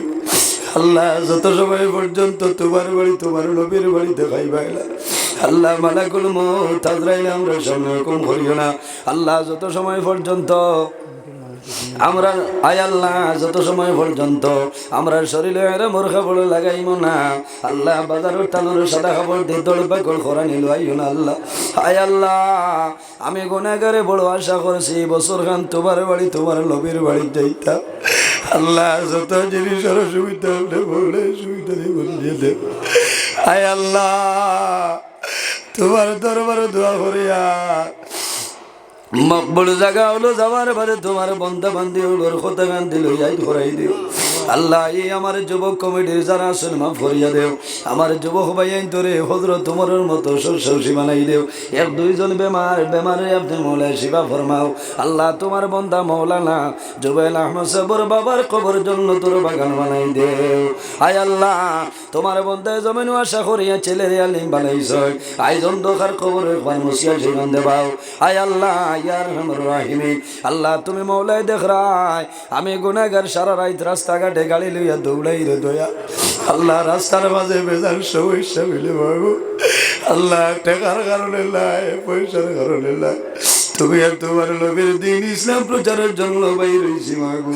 আল্লাহ যত সময় পর্যন্ত তোমার বাড়ি তোমার নবীর বাড়িতে খাইবাইলা আল্লাহ মালাকুল মউত আজরাইল আমরা সামনে কম করিও না। আল্লাহ যত সময় পর্যন্ত আমরা আয় আল্লাহ যত সময় পর্যন্ত আমরা শরীরে মোর খাবড় লাগাইব না আল্লাহ, বাজারের টানোর সাদা খাবড় দিয়ে দৌড় পাকড় খরা নিল আইও না আল্লাহ। আয় আল্লাহ আমি গুনাহগারে বড় আশা করছি বছর খান তোমার বাড়ি তোমার নবীর বাড়ি যাইতাম। আল্লাহ যত জিনিসের সুবিধা বলে সুবিধা দিয়ে দেব। আয় আল্লাহ তোমার দরবারে দোয়া করিয়া মকবুল জায়গা হলো যাবার পরে তোমার বন্ধা বান্ধি হলোর কথা গান দিল যাই ঘরাই দিও। আল্লাহ এই আমার যুবক কমিটির যারা আছেন মাফ করিয়া দেও আমার যুবক ভাইয়াইন তোরে হযরত তোমার মতো সরসী বানাই দেও এক দুইজন বেমারে আপনি মৌলা শিবা ফরমাও আল্লাহ তোমার বন্দা মৌলানা জুবাইল আহমদ সাবর বাবার কবর জন্য তোর বাগান বানাই দেও আয় আল্লাহ তোমার বন্দা জমিন আশা করিয়া ছেলের আলিম বানাইছ আইজ অন্ধকার কবরের পান মুসিয়া জীবন দেবাও আয় আল্লাহ ইয়া রহমান রহিম আল্লাহ তুমি মৌলাই দেখ রায় আমি গুনাহগার সারা রাত রাস্তাঘাটে গাড়ি লইয়া দৌড়াই রে দয়া আল্লাহ রাস্তার মাঝে বেজার সমস্যা মিলে বাবু আল্লাহ টাকার কারণে লাই পয়সার কারণে লাই তুমি আর তোমার নবীর দিন ইসলাম প্রচারের জন্য বাইর হইছি মাগো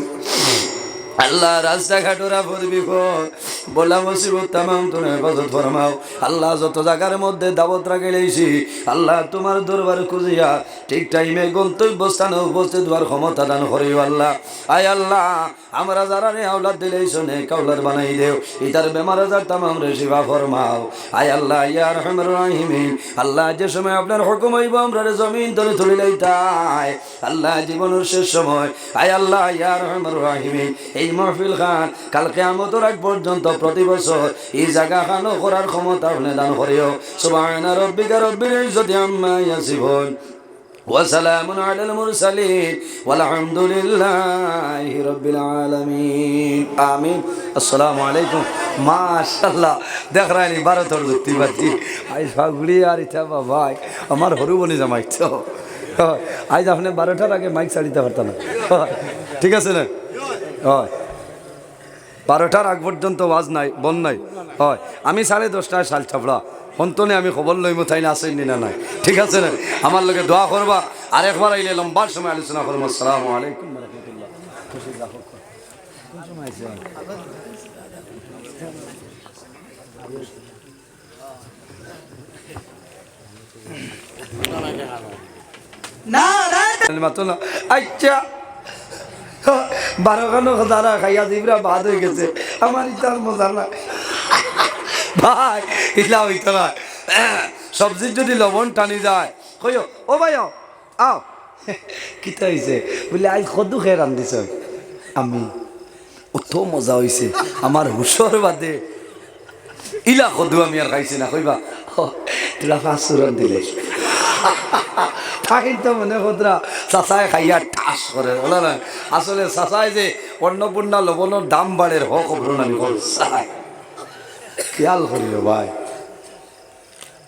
আল্লাহ রাস্তাঘাট ওরা বিপদ বলা মুসিবত তামাম তুমি হেফাজত ফরমাও আল্লাহ যত জায়গার মধ্যে দাওয়াত রাখে লইছি আল্লাহ তোমার দরবার খুঁজিয়া ঠিক টাইমে গন্তব্যস্থানে উপস্থিত হওয়ার ক্ষমতা দান করিও আল্লাহ আয় আল্লাহ আমরা যারা রে আওলাদ দিলেইছ নে কাউলার বানাই দেও ইতার বেমার আজার তামাম রে শিফা ফরমাও আয় আল্লাহ ইয়া রহমান রহিম আল্লাহ যে সময় আপনার হুকুম হইব আমরা জমিন ধরে তুলে লইতাই আল্লাহ জীবনের শেষ সময় আয় আল্লাহ ইয়া রহমান রহিম এই মাহফিল খান কাল কিয়ামতের আগ পর্যন্ত প্রতি বছর এই জায়গা খানো করার ক্ষমতা আপনি দান করিও সুবহান রাব্বিকা রব্বিল ইজ্জাতি আম্মা ইয়াসিফুন وسلام على المرسلين والحمد لله رب العالمين آمين السلام عليكم ما شاء الله দেখ রানি 12 তোর যুক্তি বাতি আই ফাগুলি আর ইতা ভাই আমার হরু বনি জামাই তো আজ আপনি 12টার আগে মাইক ছাড়িতে পারতেন না ঠিক আছে না হয় 12টার আগ পর্যন্ত ওয়াজ নাই বন নাই হয় আমি 10:30টায় শাল ছাপড়া হন্তনে আমি খবর লইম তাই না আসেন না নাই ঠিক আছে না আমার লগে দোয়া করবা আর একবার আইলে লম্বা সময় আলোচনা করবো আসসালামু আলাইকুম ওয়া রাহমাতুল্লাহ খুশি দেখো কোন সময় আছে না না মাতনা আচ্ছা 12 খানো খানা খাইয়া দিবরা বাদ হয়ে গেছে আমার ইতার মজা না ভাই ইলা হইতো না সবজির যদি লবণ টানি যায় কইও ও ভাই আও কিতা হইছে বলে আজ কদ্দু খেয়ে রান্ধিছ আমি অত মজা হইছে আমার হুশর বাদে ইলা কদ্দু আমি আর খাইছি না কইবা তোরা 500 রান দিলে থাকি তো মনে কতরা চাচায় খাইয়া ঠাস করে বলা না আসলে চাচায় যে অন্নপূর্ণা লবণের দাম বাড়ের হক অগ্রণী চাই খেয়াল করিও ভাই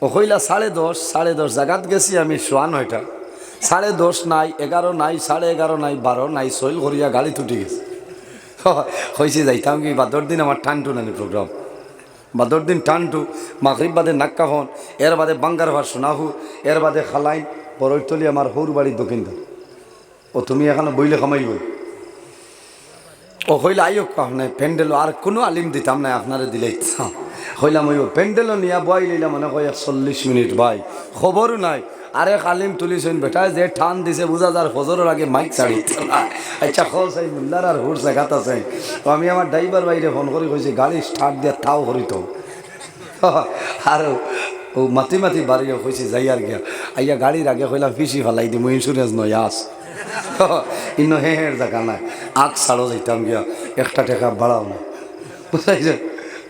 ও কইলা 10:30 জায়গাত গেছি আমি 9:30 10:30 নাই 11 নাই 11:30 নাই 12 নাই সইল করিয়া গাড়ি তুটি গেছে হয়েছে যাইতাম কি বাদর দিন আমার টানটু নানি প্রোগ্রাম বাদর দিন টানটু মাগরিব বাদে নাক্কাফন এর বাদে বাঙ্গার ভার সোনাহু এর বাদে খালাইন বরৈতলি আমার হৌর বাড়ির দক্ষিণদার ও তুমি এখানে বইলে খামাইব ও হইলে আইও আপনার প্যান্ডেল আর কোনো আলিম দিতাম না আপনারা দিলে হইলাম ওই প্যান্ডেলও নিয়ে বই লইলাম মনে হয় 40 মিনিট ভাই খবরও নাই আরেক আলিম তুলিছেন বেটা যে ঠান দিছে বুঝা যার ফজরের আগে মাইক ছাড়ি আচ্ছা খোঁজ এই মুল্লার আর হুর জায়গাত আছে তো আমি আমার ড্রাইভার বাইরে ফোন করে কইছি গাড়ি স্টার্ট দিয়ে তাও করিত আর ও মাতি মাতি বাড়িও কইছি যাই আর গিয়া আইয়া গাড়ির আগে কইলাম ফিসি ফেলাই দিই ইন্স্যুরেন্স নয় আস ইন্ন হের জায়গা নাই আগ ছাড়ো যাইতাম গিয়া 1 টাকা বাড়াও না বুঝাইছে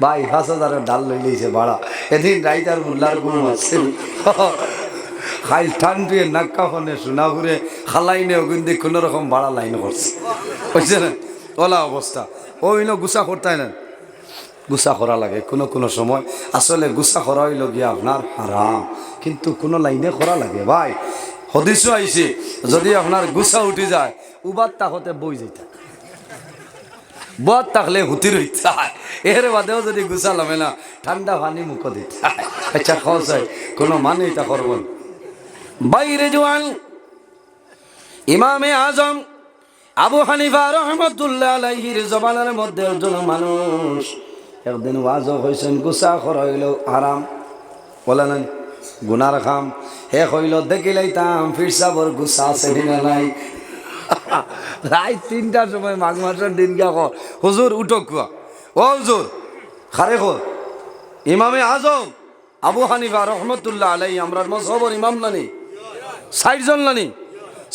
ভাই 5,000 ডাল লই লইছে ভাড়া এদিন রাইতার মুল্লার গুম আছে খাই ঠান দিয়ে নাক্কা ফোনে শোনা ঘুরে খালাইনে ওগুন্দি কোনো রকম ভাড়া লাইন করছে বুঝছে না ওলা অবস্থা ওই ন গুছা করতাই না গুছা করা লাগে কোনো সময় আসলে গুছা করা হইল গিয়া আপনার হারাম কিন্তু কোনো লাইনে করা লাগে ভাই হদিসও আইছে যদি আপনার গুছা উঠি যায় উবার তাকতে বই যেতে বদ থাকলে হুতি রইতে এর বাদেও যদি গুছা লমে না ঠান্ডা পানি মুখ দিতে আচ্ছা খোঁজ হয় কোনো মানে এটা করবেন বাইরে জোয়ান ইমামে আজম আবু হানিফা রহমতুল্লাহ আলাইহির জবানের মধ্যে একজন মানুষ একদিন ওয়াজ হইছেন গুছা করা হইল হারাম বলে না গুনার খাম হে হইল দেখিলাইতাম ফিরসাবর গুছা আছে না নাই রাত 3টার সময় মাঘ মাসের দিন গিয়া হুজুর উঠো কুয়া ও হুজুর খারে খো ইমামে আজম আবু হানিফা রহমতুল্লাহ আলাইহি আমরার মযহবের ইমাম নানি 60 জন নানি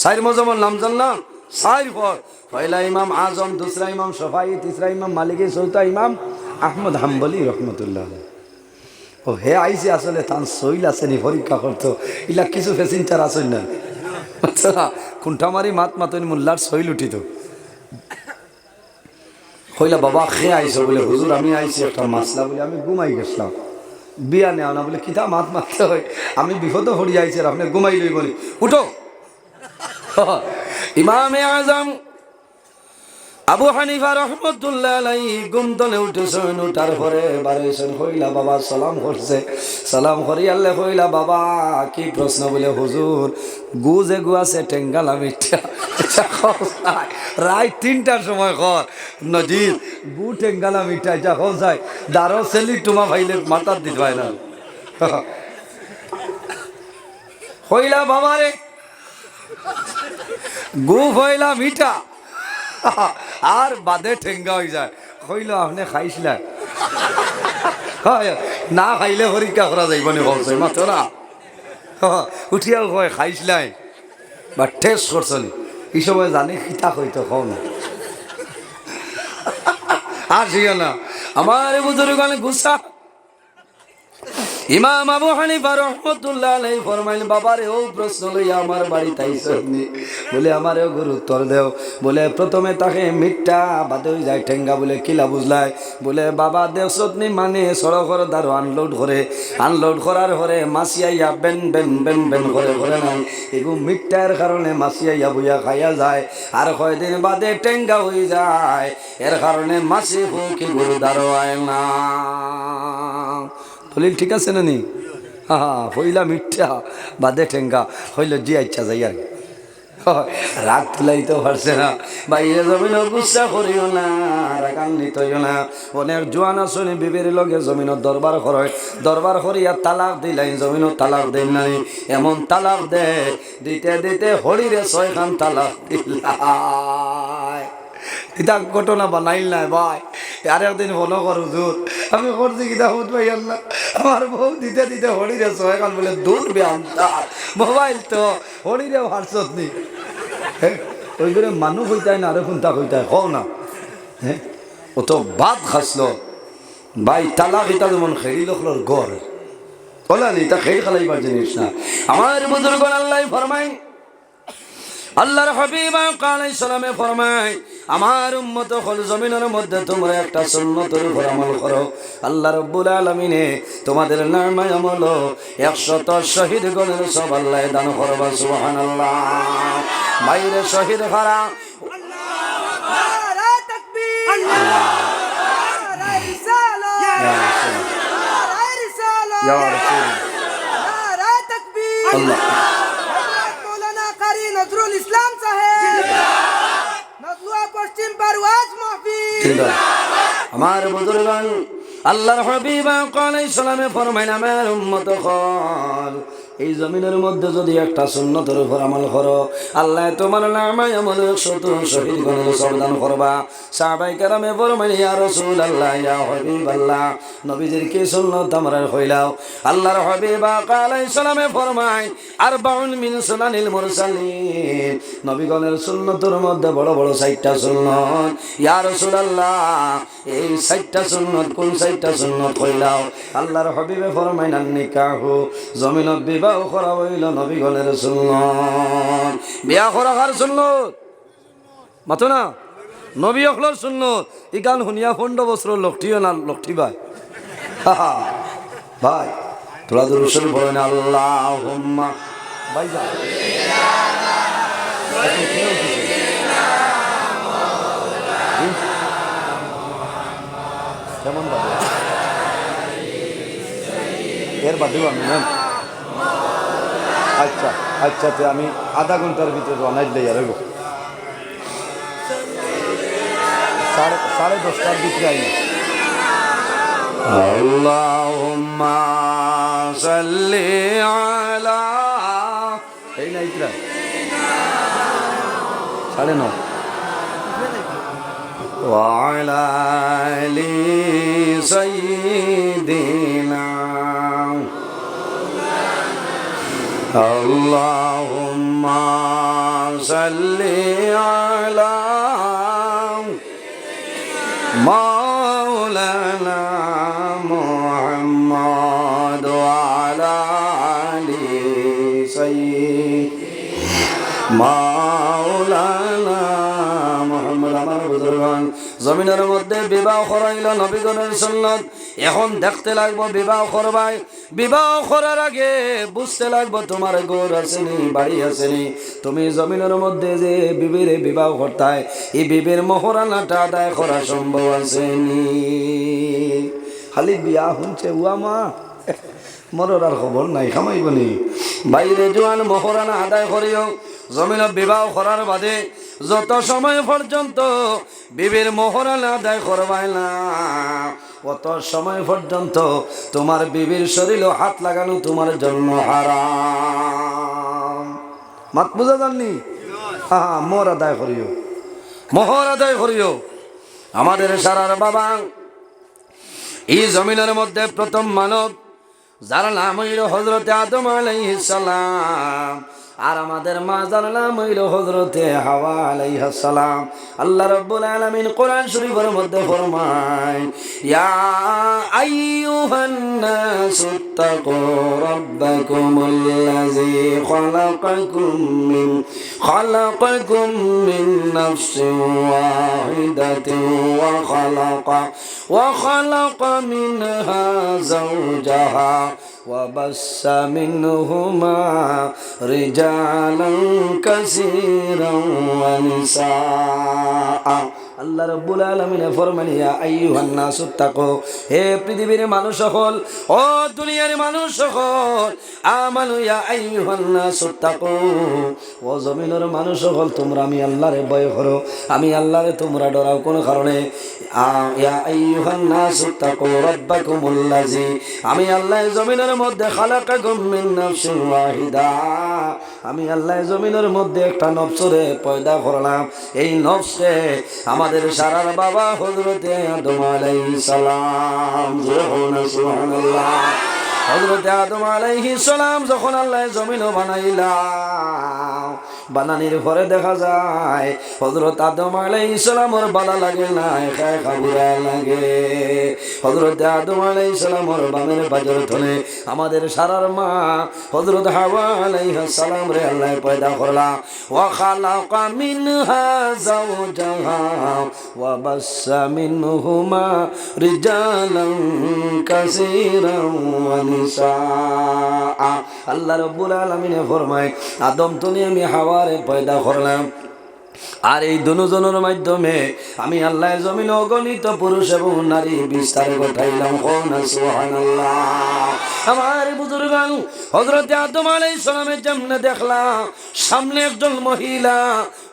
4 মযহবের নাম জান না চার পর পয়লা ইমাম আজম, দুসরা ইমাম শফাই, তিসরা ইমাম মালিকি, চৌথা ইমাম আহমদ হাম্বলি রহমতুল্লাহ। ও হে আইসি আসলে তান শৈল আছে নি পরীক্ষা করতো, ইলা কিছু ফেসিনটার আসেন না খুন্টামারি মাত মাতনি মোল্লার শৈল উঠিত। কইলা বাবা খেয়ে আইসো বলে হুজুর আমি আইসি একটা মাসলা বলে আমি ঘুমাই গেছিলাম, বিয়া নেওয়া না বলে কিতা মাত মারতে হয়, আমি বিপদ হরি আইছি আর আপনি ঘুমাই লই বলি উঠো। ইমামে আজম আবু হানিফা রহমতুল্লাহ আলাইহি গুমতলে উঠেছেন, উঠার পরে বাড়িছেন, কইলা বাবা সালাম করছে, সালাম করি আল্লাহ কইলা বাবা কি প্রশ্ন বলে হুজুর গু যে গু আছে টেঙ্গালা মিঠা রাত 3টার সময় কর নজির গু টেঙ্গালা মিঠা যা হল যায় দারো সেলি টুমা ভাইলে মাথার দিতে হয় না। কইলা বাবা রে গু হইলা মিঠা আর বাদে ঠেঙ্গা হয়ে যায়। কইল আপনি খাইছিলেন না, খাইলে পরীক্ষা করা যাইব না বলছে মাত্র না। উঠিয়াও কয় খাইছিলাই বা টেস্ট করছনি, এই সময় জানি খিতা হইতো খাও না আর শিও না। আমার বুজুর্গ গুসা ইমাম আবু হানিফা রহমতুল্লাহ আলাইহি ফরমাইল বাবারে ও প্রশ্ন লইয়া আমার বাড়িতে আইসনি বলে আমারেও গুরু উত্তর দেও। বলে প্রথমে তাকে মিথ্যা বাদে হয়ে যায় ঠেঙ্গা বলে কিলা বুঝলাই, বলে বাবা দেওসতনি মানে সড়কর দ্বারো আনলোড করার পরে মাসিয়াইয়া বেন বেন বেন বেন করে নাই এগু মিথ্যার কারণে মাসিয়াইয়া বইয়া খাইয়া যায়, আর কয়দিন বাদে ঠেঙ্গা হয়ে যায়, এর কারণে মাসি হুকি গুরু দ্বারো আয় না। দলিল ঠিক আছে না নি? হইলা মিথ্যা বাদে ঠেঙ্গা হইল জি ইচ্ছা যাই আর রাগ তুলাইতে পারছে না। বাইরে জমিন গুসা করিও না, রাগান্বিত হইও না। অনেক জোয়ান আসনি বিবির লগে জমিন দরবার দরবার করিয়া তালাক দিলাই, জমিন তালাক দেন নাই, এমন তালাক দে দিতে দিতে হরিরে 6 খান তালাক দিলাই। এটা ঘটনা বানাইল নাই ভাই, আর একদিন ফলো করো হুজুর আমি করছি কিতা হুদ ভাই আল্লাহ আমার বউ দিতে দিতে হরিরে 6 খান বলে দূর বেআন্তার মোবাইল তো হরিরে হারছত নি ওই করে মানুষ হইতাই না আরো কোনটা হইতাই হও না। হ্যাঁ ও তো ভাত খাসলো ভাই, তালাক এটা যেমন খেরি লোকলোর গড় বলা নি, তা খেয়ে খালাইবার জিনিস না। আমার বুজুর্গ আল্লাহ ফরমাই, আল্লাহর হাবিব আলাইহিস সালামে ফরমায় আমার উম্মত হল জমিনের মধ্যে তোমরা একটা সুন্নতের উপর আমল করো। আল্লাহ রাব্বুল আলামিনে তোমাদের নামায় আমল 100 শহীদ গণের সব আল্লাহ দান করবা সুবহানাল্লাহ। বাইরে শহীদ হারা নারে তাকবীর, নারে রিসালাত, নারে রিসালাত, ইয়া রাসূল নারে তাকবীর, আল্লাহ মৌলানা কারি নজরুল ইসলাম সাহেব, নজরুল পশ্চিম পারওয়াজ মাহফিল। আমার বুজুর্গান আল্লাহর হাবিব আলাইহিস সালামে ফরমাইন আমার উম্মত হল এই জমিনের মধ্যে যদি একটা সুন্নতের উপর আমল করো আল্লাহ তোমার নামায় আমল 100 শহীদ গণের সবদান করবা। সাহাবায়ে কেরামে ফরমাইন ইয়া রাসূলুল্লাহ ইয়া হাবিবাল্লাহ, নবীজির কি সুন্নাত আমরা কইলাও। আল্লাহর হাবিব আলাইহিস সালামে ফরমায় 40 মিন সুনানিল মুরসালিন, নবীগণের সুন্নতের মধ্যে বড় বড় 4টা সুন্নাত। ইয়া রাসূলুল্লাহ এই 4টা সুন্নাত কোন 4টা সুন্নাত কইলাও? আল্লাহর হাবিবে ফরমাইন নিকাহু, জমিনত বিবাহ করা হইল নবীগণের সুন্নাত। বিয়া করা কার সুন্নাত? মাতো না নবী অখলর সুন্নাত। ই গান শুনিয়া 15 বছর লক্ষিও না লক্ষি ভাই ভাই তোরা তো রসুল বলেন আল্লাহুম্মা ভাই যা কেমন বাজে এর বাদেও আমি না আচ্ছা আচ্ছা আমি আধা ঘন্টার ভিতরে রওনা দিলে আর হইব 10:30টার ভিতরে আইন। আল্লাহুম্মা সাল্লি আলা এই না ইতরা 9:30 ওয়া আলা আলি সাইয়্যিদিনা আল্লাহুম্মা সাল্লি আলা মাওলানা মুহাম্মদ ওয়া আলা আলি সাইয়্যিদিনা মাওলানা মুহাম্মদ। আমার বুজুর্গান, জমিনের মধ্যে বিবাহ করাইল নবীগণের সুন্নাত। এখন দেখতে লাগবো বিবাহ করবাই, বিবাহ করার আগে বুঝতে লাগবো তোমার ঘর আসেনি, বাড়ি আসেনি। তুমি জমিনের মধ্যে যে বিবির বিবাহ করতায়, এই বিবির মহরানাটা আদায় করা সম্ভব আসেনি। খালি বিয়া শুনছে উয়া মা, মরর আর খবর নাই, খামাইবনি। বাইরে জোয়ান মহরানা আদায় করিও। জমিনত বিবাহ করার বাদে যত সময় পর্যন্ত বিবির মহরানা আদায় করবাই না, অত সময় পর্যন্ত তোমার বিবির শরীরে হাত লাগানো তোমার জন্য হারাম। মাত বুঝা জাননি? হ্যাঁ, মোহর আদায় করিও, মোহর আদায় করিও। আমাদের সারার বাবা এই জমিনের মধ্যে প্রথম মানব, যার নাম হইল হযরতে আদম আলাইহিস সালাম। আর আমাদের মা যার নাম হইল হযরতে হাওয়া আলাইহিস সালাম। আল্লাহ রাব্বুল আলামিন কোরআন শরীফের মধ্যে ফরমায়, ইয়া আইয়ুহান নাসু তাকু রাব্বাকুমুল্লাযী খালাকাকুম মিন নাফসিন ওয়াহিদাতিন ওয়া খালাকা মিনহা যাওজাহা وبث منهما رجالا كثيرا ونساء। আল্লাহ রাব্বুল আলামিন ফরমান, ইয়া আইয়ুহান নাসু তাকু, হে পৃথিবীর মানুষ সকল, ও দুনিয়ার মানুষ সকল, আমানু ইয়া আইয়ুহান নাসু তাকু, ও জমিনের মানুষ সকল, তোমরা আমি আল্লাহরে ভয় করো, আমি আল্লাহরে তোমরা ডরাও। কোন কারণে? ইয়া আইয়ুহান নাসু তাকু রাব্বাকুমুল্লাযী, আমি আল্লাহ জমিনের মধ্যে খালাকাকুম মিন নাফসিন ওয়াহিদা, আমি আল্লাহ জমিনের মধ্যে একটা নফসরে পয়দা করলাম। এই নফসে আমাদের সারার বাবা হযরতে আদম আলাইহিস সালাম, সুবহানাল্লাহ। হযরতে আদম আলাইহিস সালাম যখন আল্লাহ জমিন বানাইলা, বানানির পরে দেখা যায় হযরত আদম আলাইহিস সালামের বালা লাগে না, একা খাবুরা লাগে। হযরত আদম আলাইহিস সালামের বামের বাজর ধরে আমাদের সারার মা হযরত হাওয়া আলাইহিস সালাম রে আল্লাহ পয়দা করলা। ওয়া খালাকা মিনহা যাওজাহা ওয়া বাসসা মিনহুমা রিজালান কাসীরান ওয়া নিসা। আল্লাহ রাব্বুল আলামিন ফরমায়, আদম তুমি আমি হাওয়ারে পয়দা করলাম, আর এই দুজনের মাধ্যমে আমি আল্লাহ জমিন অগণিত পুরুষ এবং নারী বিস্তার ঘটাইলাম। সুবহানাল্লাহ। আমার বুজুর্গান, হযরতে আদম আলাইহিস সালামের যেমনে দেখলাম সামনে একজন মহিলা,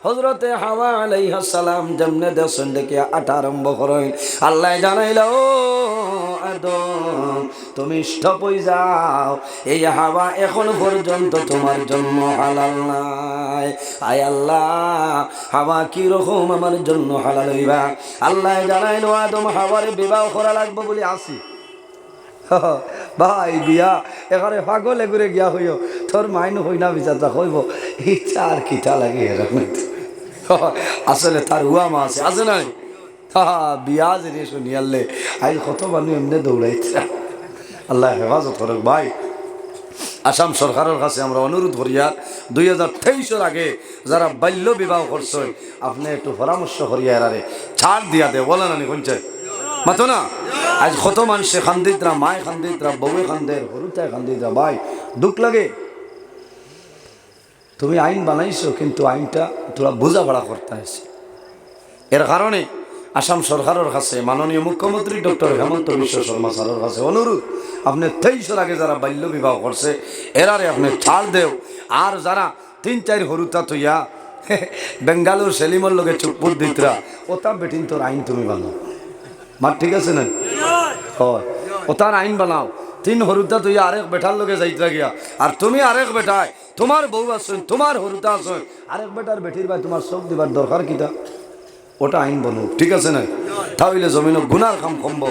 হযরতে হাওয়া আলাইহিস সালাম যেমনে দেখছেন দেখে আটা আরম্ভ করেন। আল্লাহ জানাইল, ও আদম তুমি স্টপ হয়ে যাও, এই হাওয়া এখন পর্যন্ত তোমার জন্য হালাল নাই। আয় আল্লাহ, হাওয়া কি রকম আমার জন্য হালাল হইবা? আল্লাহ জানাইল, আদম হাওয়ারে বিবাহ করা লাগবে বলে আসি। ভাই বিয়া এখানে পাগলে ঘুরে গিয়া হইও, তোর মাইন হই না বিচারটা হইব, ইচ্ছা আর কিটা লাগে এরকম। আসলে তার হুয়া মা আছে নাই? বিয়া যে শুনি আল্লে আই কত মানুষ এমনি দৌড়াইছে। আল্লাহ হেফাজত করুক। ভাই, আসাম সরকারের কাছে আমরা অনুরোধ করি, আর 2023-এর আগে যারা বাল্য বিবাহ করছেন আপনি একটু পরামর্শ করিয়া এরারে ছাড় দিয়া দে, বলে না কোনছে মাতো না। আজ কত মানুষে খান্দিতরা, মায় খান্দিতরা, বউয়ে খান্দের, হরুতায় খান্দিতরা। ভাই দুঃখ লাগে। তুমি আইন বানাইছো, কিন্তু আইনটা তোরা বোঝাপড়া করতে আসছে। এর কারণে আসাম সরকারের কাছে মাননীয় মুখ্যমন্ত্রী ডক্টর হেমন্ত বিশ্ব শর্মা স্যারের কাছে অনুরোধ, আপনি 23-এর আগে যারা বাল্য বিবাহ করছে এরারে আপনি ছাড় দেও। আর যারা 3-4 হরুতা তৈয়া বেঙ্গালুর সেলিমর লোকে চুপুর দিতরা, ওটা বেটিন তোর আইন তুমি বানাও। মার ঠিক আছে না? হয়, ওটার আইন বানাও। 3 হরুতা তৈয়া আরেক বেটার লোকে যাইতরা গিয়া, আর তুমি আরেক বেটায়, তোমার বউ আসেন, তোমার হরুতা আসেন, আরেক বেটার বেটির ভাই তোমার চোখ দিবার দরকার কিটা? ওটা আইন বনো, ঠিক আছে না? তাহলে জমিন গুনার খাম কমব,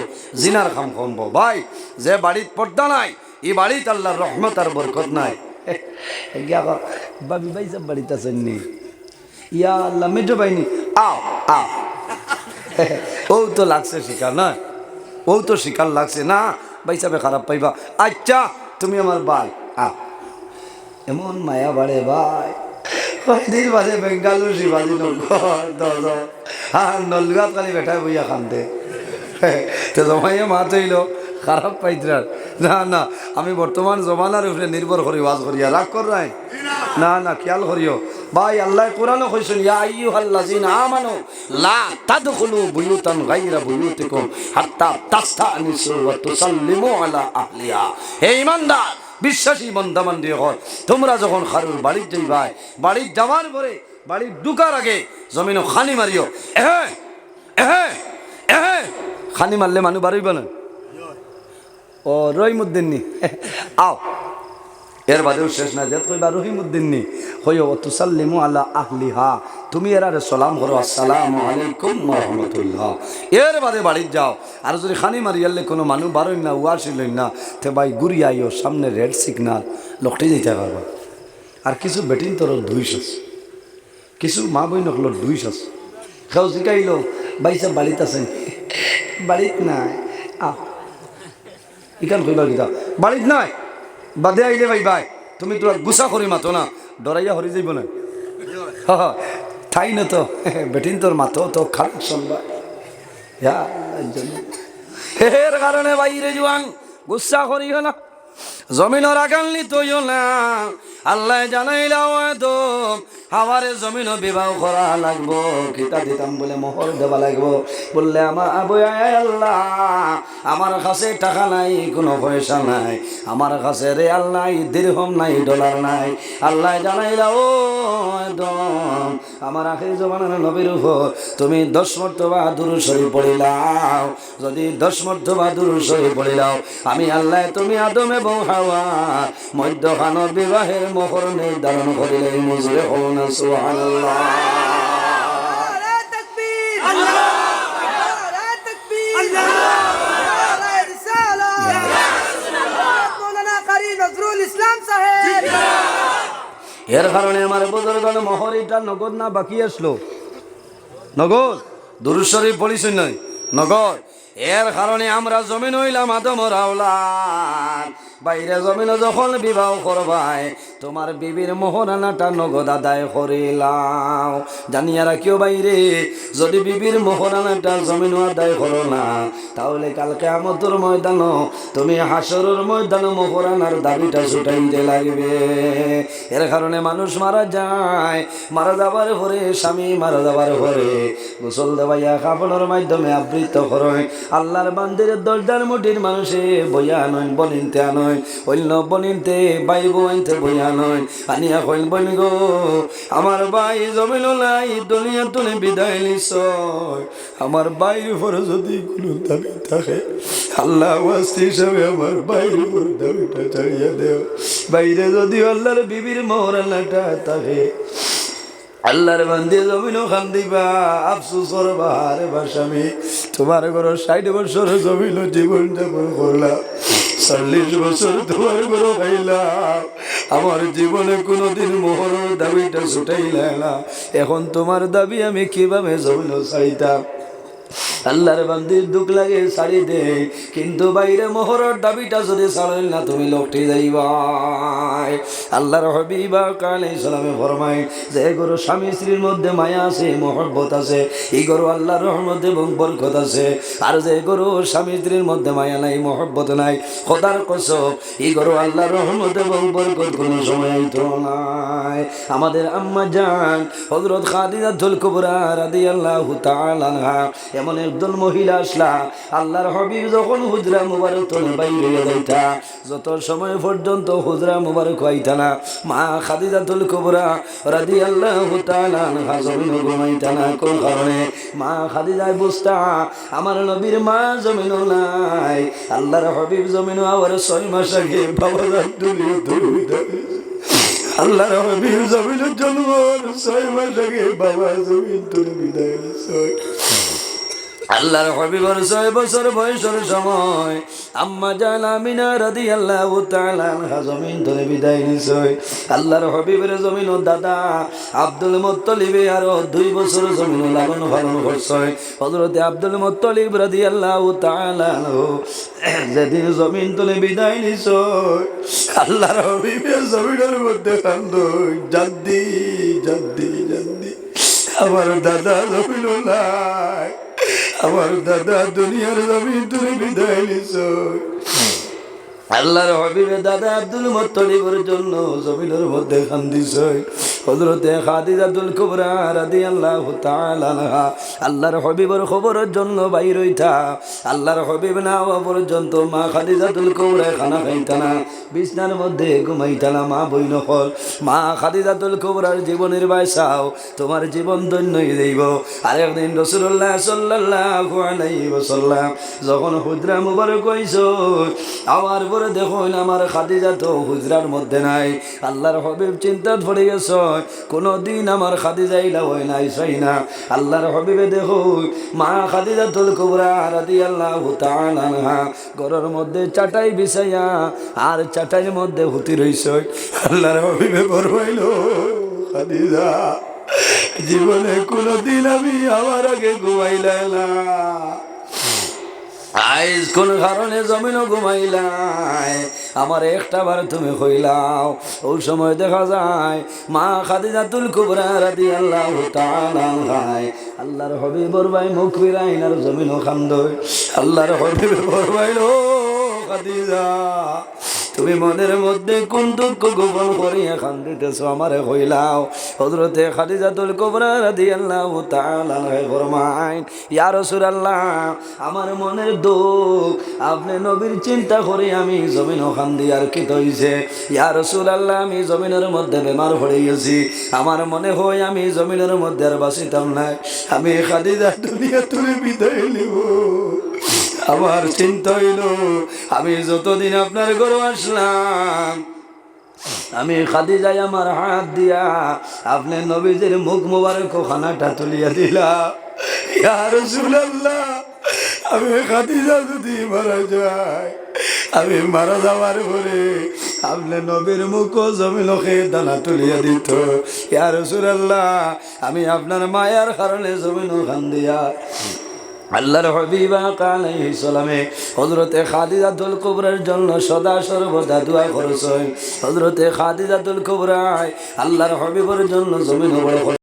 জিনার খাম কমব। ভাই, যে বাড়ির পর্দা নাই, এই বাড়িতে আল্লাহর রহমত আর বরকত নাই। গিয়া বাবি ভাই সব বাড়িতে আছেন নি ইয়া আল্লাহ মেজো বাইনি আও আও ও তো লাগছে শিকার না ও তো শিকার লাগছে না ভাই সাহেব খারাপ পাইবা আচ্ছা তুমি আমার বাল আও এমন মায়া বাড়ে ভাই কয়দিন বাজে বেঙ্গালুর শিবাজি নগর হ্যাঁ নলগাঁত খালি বেঠায় বইয়া খানতে তো জমাইয়া মাত হইল খারাপ পাইতরার না না আমি বর্তমান জমানার উপরে নির্ভর করি ওয়াজ করিয়া রাগ কর নাই না না খেয়াল করিও ভাই আল্লাহ কোরআনও কইছেন ইয়া আইয়ুহাল্লাযিনা আমানু লা তাদখুলু বুয়ুতান গায়রা বুয়ুতিকুম হাত্তা তাস্তানিসু ওয়া তুসাল্লিমু আলা আহলিহা হে ঈমানদার বিশ্বাসী বান্দা বান্দি হল তোমরা যখন খারুর বাড়ির যাইবাই বাড়ির যাওয়ার পরে বাড়ির ঢুকার আগে জমিনও খানি মারিও খানি মারলে মানুষ বাড়িব না ও রহিমউদ্দিন নি আও এর বাদেও শেষ না যে কইবা রহিমউদ্দিন নি হইও তুসাল্লিমু আলা আহলিহা তুমি এরারে সালাম করো আসসালামু আলাইকুম ওয়া রাহমাতুল্লাহ এর বাদে বাড়ি যাও আর যদি খানি মারিয়ালে কোনো মানুষ বারোই না ওয়াশিলই না তে ভাই ঘুরি আইও সামনে রেড সিগনাল লকটি দিতে পারবা আর কিছু বেটিন তোর দুইশস কিছু মা বই নকল দুইশস কেউ শিখাইল ভাই সব বাড়িতে আছেন বাড়িত নাই আহ ইকান কইবা কিতা বাড়িত নাই বাদে আইলে ভাই ভাই তুমি তোরা গুসা করি মাতো না ডরাইয়া হরি যাইব না ঠাই না তো বেটিন তোর মাতো তো খারাপ শুনবা এর কারণে বাইরে জুয়ান গুসা করিও না জমিনের আকালনি তৈও না আল্লাহ জানাইলাও তো আমারে জমিনও বিবাহ করা লাগবো কিতা দিতাম বলে মোহর দেওয়া লাগবো বললে আমার আবু আল্লাহ আমার কাছে টাকা নাই কোনো পয়সা নাই আমার কাছে রিয়াল নাই দিরহম নাই ডলার নাই আল্লাহ জানাইলাও একদম আমার আখির জমানার নবীর উপর তুমি 10 মর্তবা দুরূদ শরীফ পড়িলাও যদি 10 মর্তবা দুরূদ শরীফ পড়িলাও আমি আল্লাহ তুমি আদম এবং হাওয়া মধ্যখানের বিবাহের মোহর নির্ধারণ করিলে মুজরে হও না সুবহানাল্লাহ নারে তাকবীর নারে তাকবীর নারে রিসালাত মৌলানা কারি নজরুল ইসলাম সাহেব এর কারণে আমার বুজুর্গণ মোহর এটা নগদ না বাকি আসলো নগদ দুরূদ শরীফ পড়িছেন নাই নগদ এর কারণে আমরা জমিন হইলাম আদমের আওলাদ বাইরে জমিন যখন বিবাহ করবাই তোমার বিবির মোহরানাটা নগদ আদায় করিলাও জানিয়া রাখিও বাইরে যদি বিবির মোহরানাটা জমিন আদায় করো না তাহলে কালকে কিয়ামতের ময়দান তুমি হাসরের ময়দান মোহরানার দাবিটা ছুটাইতে লাগবে এর কারণে মানুষ মারা যায় মারা যাবার পরে স্বামী মারা যাবার পরে গোসল দেওয়াইয়া কাপড়ের মাধ্যমে আবৃত করে আল্লাহর বান্দির দরজার মুঠির মানুষে বইয়া নয় বলিনতে আনয় অন্য বলিনতে বাইব আনতে বইয়া নয় আনিয়া কইল বলি গো আমার ভাই জমিন নাই দুনিয়া তুলে বিদায় নিছ আমার বাইর উপর যদি কোনো দাবি থাকে আল্লাহ ওয়াস্তি হিসাবে আমার বাইর উপর দাবিটা ছাড়িয়ে দেও বাইরে যদি আল্লাহর বিবির মোহরানাটা থাকে আল্লাহর বান্দি জমিনও খান দিবা আফসোস করবা রে স্বামী তোমার ঘর 60 বছর জমিনও জীবন যাপন করলাম 40 বছর তোমার ঘর খাইলাম আমার জীবনে কোনোদিন মোহরের দাবিটা ছুটাইলা না এখন তোমার দাবি আমি কিভাবে জমিনও চাইতাম আল্লাহর বান্দির দুঃখ লাগে ছাড়ি দে কিন্তু বাইরে মোহরের দাবিটা যদি ছাড়েন না তুমি লোকটি যাইবাই আল্লাহর হাবিব আলাইহিস সালামে ফরমায় যে গরু স্বামী স্ত্রীর মধ্যে মায়া আছে মহব্বত আছে এই গরু আল্লাহর রহমত এবং বরকত আছে আর যে গরু স্বামী স্ত্রীর মধ্যে মায়া নাই মহব্বত নাই খোদার কসম এই গরু আল্লাহর রহমত এবং বরকত কোনো সময় তো নাই আমাদের আম্মা জান হযরত খাদিজাতুল কুবরা রাদিয়াল্লাহু তাআলা আনহা এমন একজন মহিলা আসলা আল্লাহর হাবিব যখন হুজরা মুবারক তোলে বাইরে যাইতা যত সময় পর্যন্ত হুজরা মুবারক হইতা না মা খাদিজাতুল কুবরা রাদিয়াল্লাহু তাআলা আনহা জমিন ঘুমাইতা না কোন কারণে মা খাদিজা বুঝতা আমার নবীর মা জমিন নাই আল্লাহর হাবিব জমিন আবার 6 মাস আগে বাবা দুনিয়া আল্লাহর হাবিব জমিনের জন্ম 6 মাস আগে বাবা জমিন তুলে বিদায় নিছে আল্লাহর হবিবর 6 বছর বয়সের সময় আম্মা জান আমিনা রাদিয়াল্লাহু তাআলা আনহা জমিন ধরে বিদায় নিছে। আল্লাহর হবিবের জমিন ও দাদা আব্দুল মুত্তালিব আরো 2 বছর জমিন লালন পালন করছে। হযরত আব্দুল মুত্তালিব রাদিয়াল্লাহু তাআলা আনহু যেদিন জমিন ধরে বিদায় নিছে আল্লাহর হবিবের জমিনের মধ্যে কান্দো, জাদ্দি জাদ্দি জাদ্দি, আমার দাদা জমিন নাই, আমার দাদা দুনিয়ার জমিন তুমি বিদায় নিছো। আল্লাহর হবিবে দাদা আব্দুল মুত্তালিবের জন্য জমিনের মধ্যে কান্দিছে। হযরতে খাদিজাতুল কুবরা রাদিয়াল্লাহু তাআলা আনহা আল্লাহর হবিবের খবরের জন্য বাইর হইতা। আল্লাহর হবিব না হওয়া পর্যন্ত মা খাদিজাতুল কুবরা খানা খাইতা না, বিছনার মধ্যে ঘুমাইতা না। মা বই নকল, মা খাদিজাতুল কুবরার জীবনের বাইসাও, তোমার জীবন ধন্য হয়ে যাইব। আরেকদিন রাসূলুল্লাহ সাল্লাল্লাহু আলাইহি ওয়াসাল্লাম যখন হুজরা মুবারক হইছো, আমার পরে দেখো আমার খাদিজা তো হুজরার মধ্যে নাই। আল্লাহর হবিব চিন্তা পড়ে গেছে, কোনদিন আমার খাদিজা ইলা হয় নাই চাই না। আল্লাহর হবিবে দেখো মা খাদিজাতুল কুবরা রাদিয়াল্লাহু তাআলা আনহা ঘরের মধ্যে চাটাই বিছাইয়া আর চাটাইয়ের মধ্যে হুতি রইছে। আল্লাহর হবিবে বলল, খাদিজা জীবনে কোনদিন আমি আমার আগে ঘুমাইলাই না, আইজ কোন কারণে জমিনও ঘুমাইলাই, আমার একটা বার তুমি হইলাও। ওই সময় দেখা যায় মা খাদিজাতুল কুবরা রাদিয়াল্লাহু তাআলা আনহা আল্লাহর হবিবর ভাই মুখ ফিরাইন আর জমিনও কান্দয়। আল্লাহর হবিব বলল, খাদিজা তুমি মনের মধ্যে কোন দুঃখ গোপন করিয়া কান্দিতেছ আমারে হইলাও। হযরতে খাদিজাতুল কুবরা রাদিয়াল্লাহু তাআলা আনহা ফরমায়, ইয়া রাসূলুল্লাহ আমার মনের দুঃখ আপনি নবীর চিন্তা করে আমি জমিনও কান্দি আর কি হইছে। ইয়া রাসূলুল্লাহ আমি জমিনের মধ্যে বেমার হয়ে গেছি, আমার মনে হয় আমি জমিনের মধ্যে আর বাঁচিতাম না, আমি খাদিজা দুনিয়া তুলে বিদায় নিব। আমার চিন্তা হইল আমি যতদিন আপনার ঘরে আসলাম আমি খাদিজায় আমার হাত দিয়া আপনি নবীজির মুখ মোবারক খানাটা তুলিয়া দিলাম। ইয়া রাসূলুল্লাহ আমি খাদিজা যদি মারা যায়, আমি মারা যাওয়ার পরে আপনি নবীর মুখ জমিনকে দানা তুলিয়া দিত। ইয়া রাসূলুল্লাহ আমি আপনার মায়ার কারণে জমিনও কান্দিয়া আল্লাহর হাবিব আলাইহিস সালামে হযরতে খাদিজাতুল কুবরার জন্য সদা সর্বদা দোয়া করেছেন। হযরতে খাদিজাতুল কুবরা আল্লাহর হাবিবের জন্য জমিন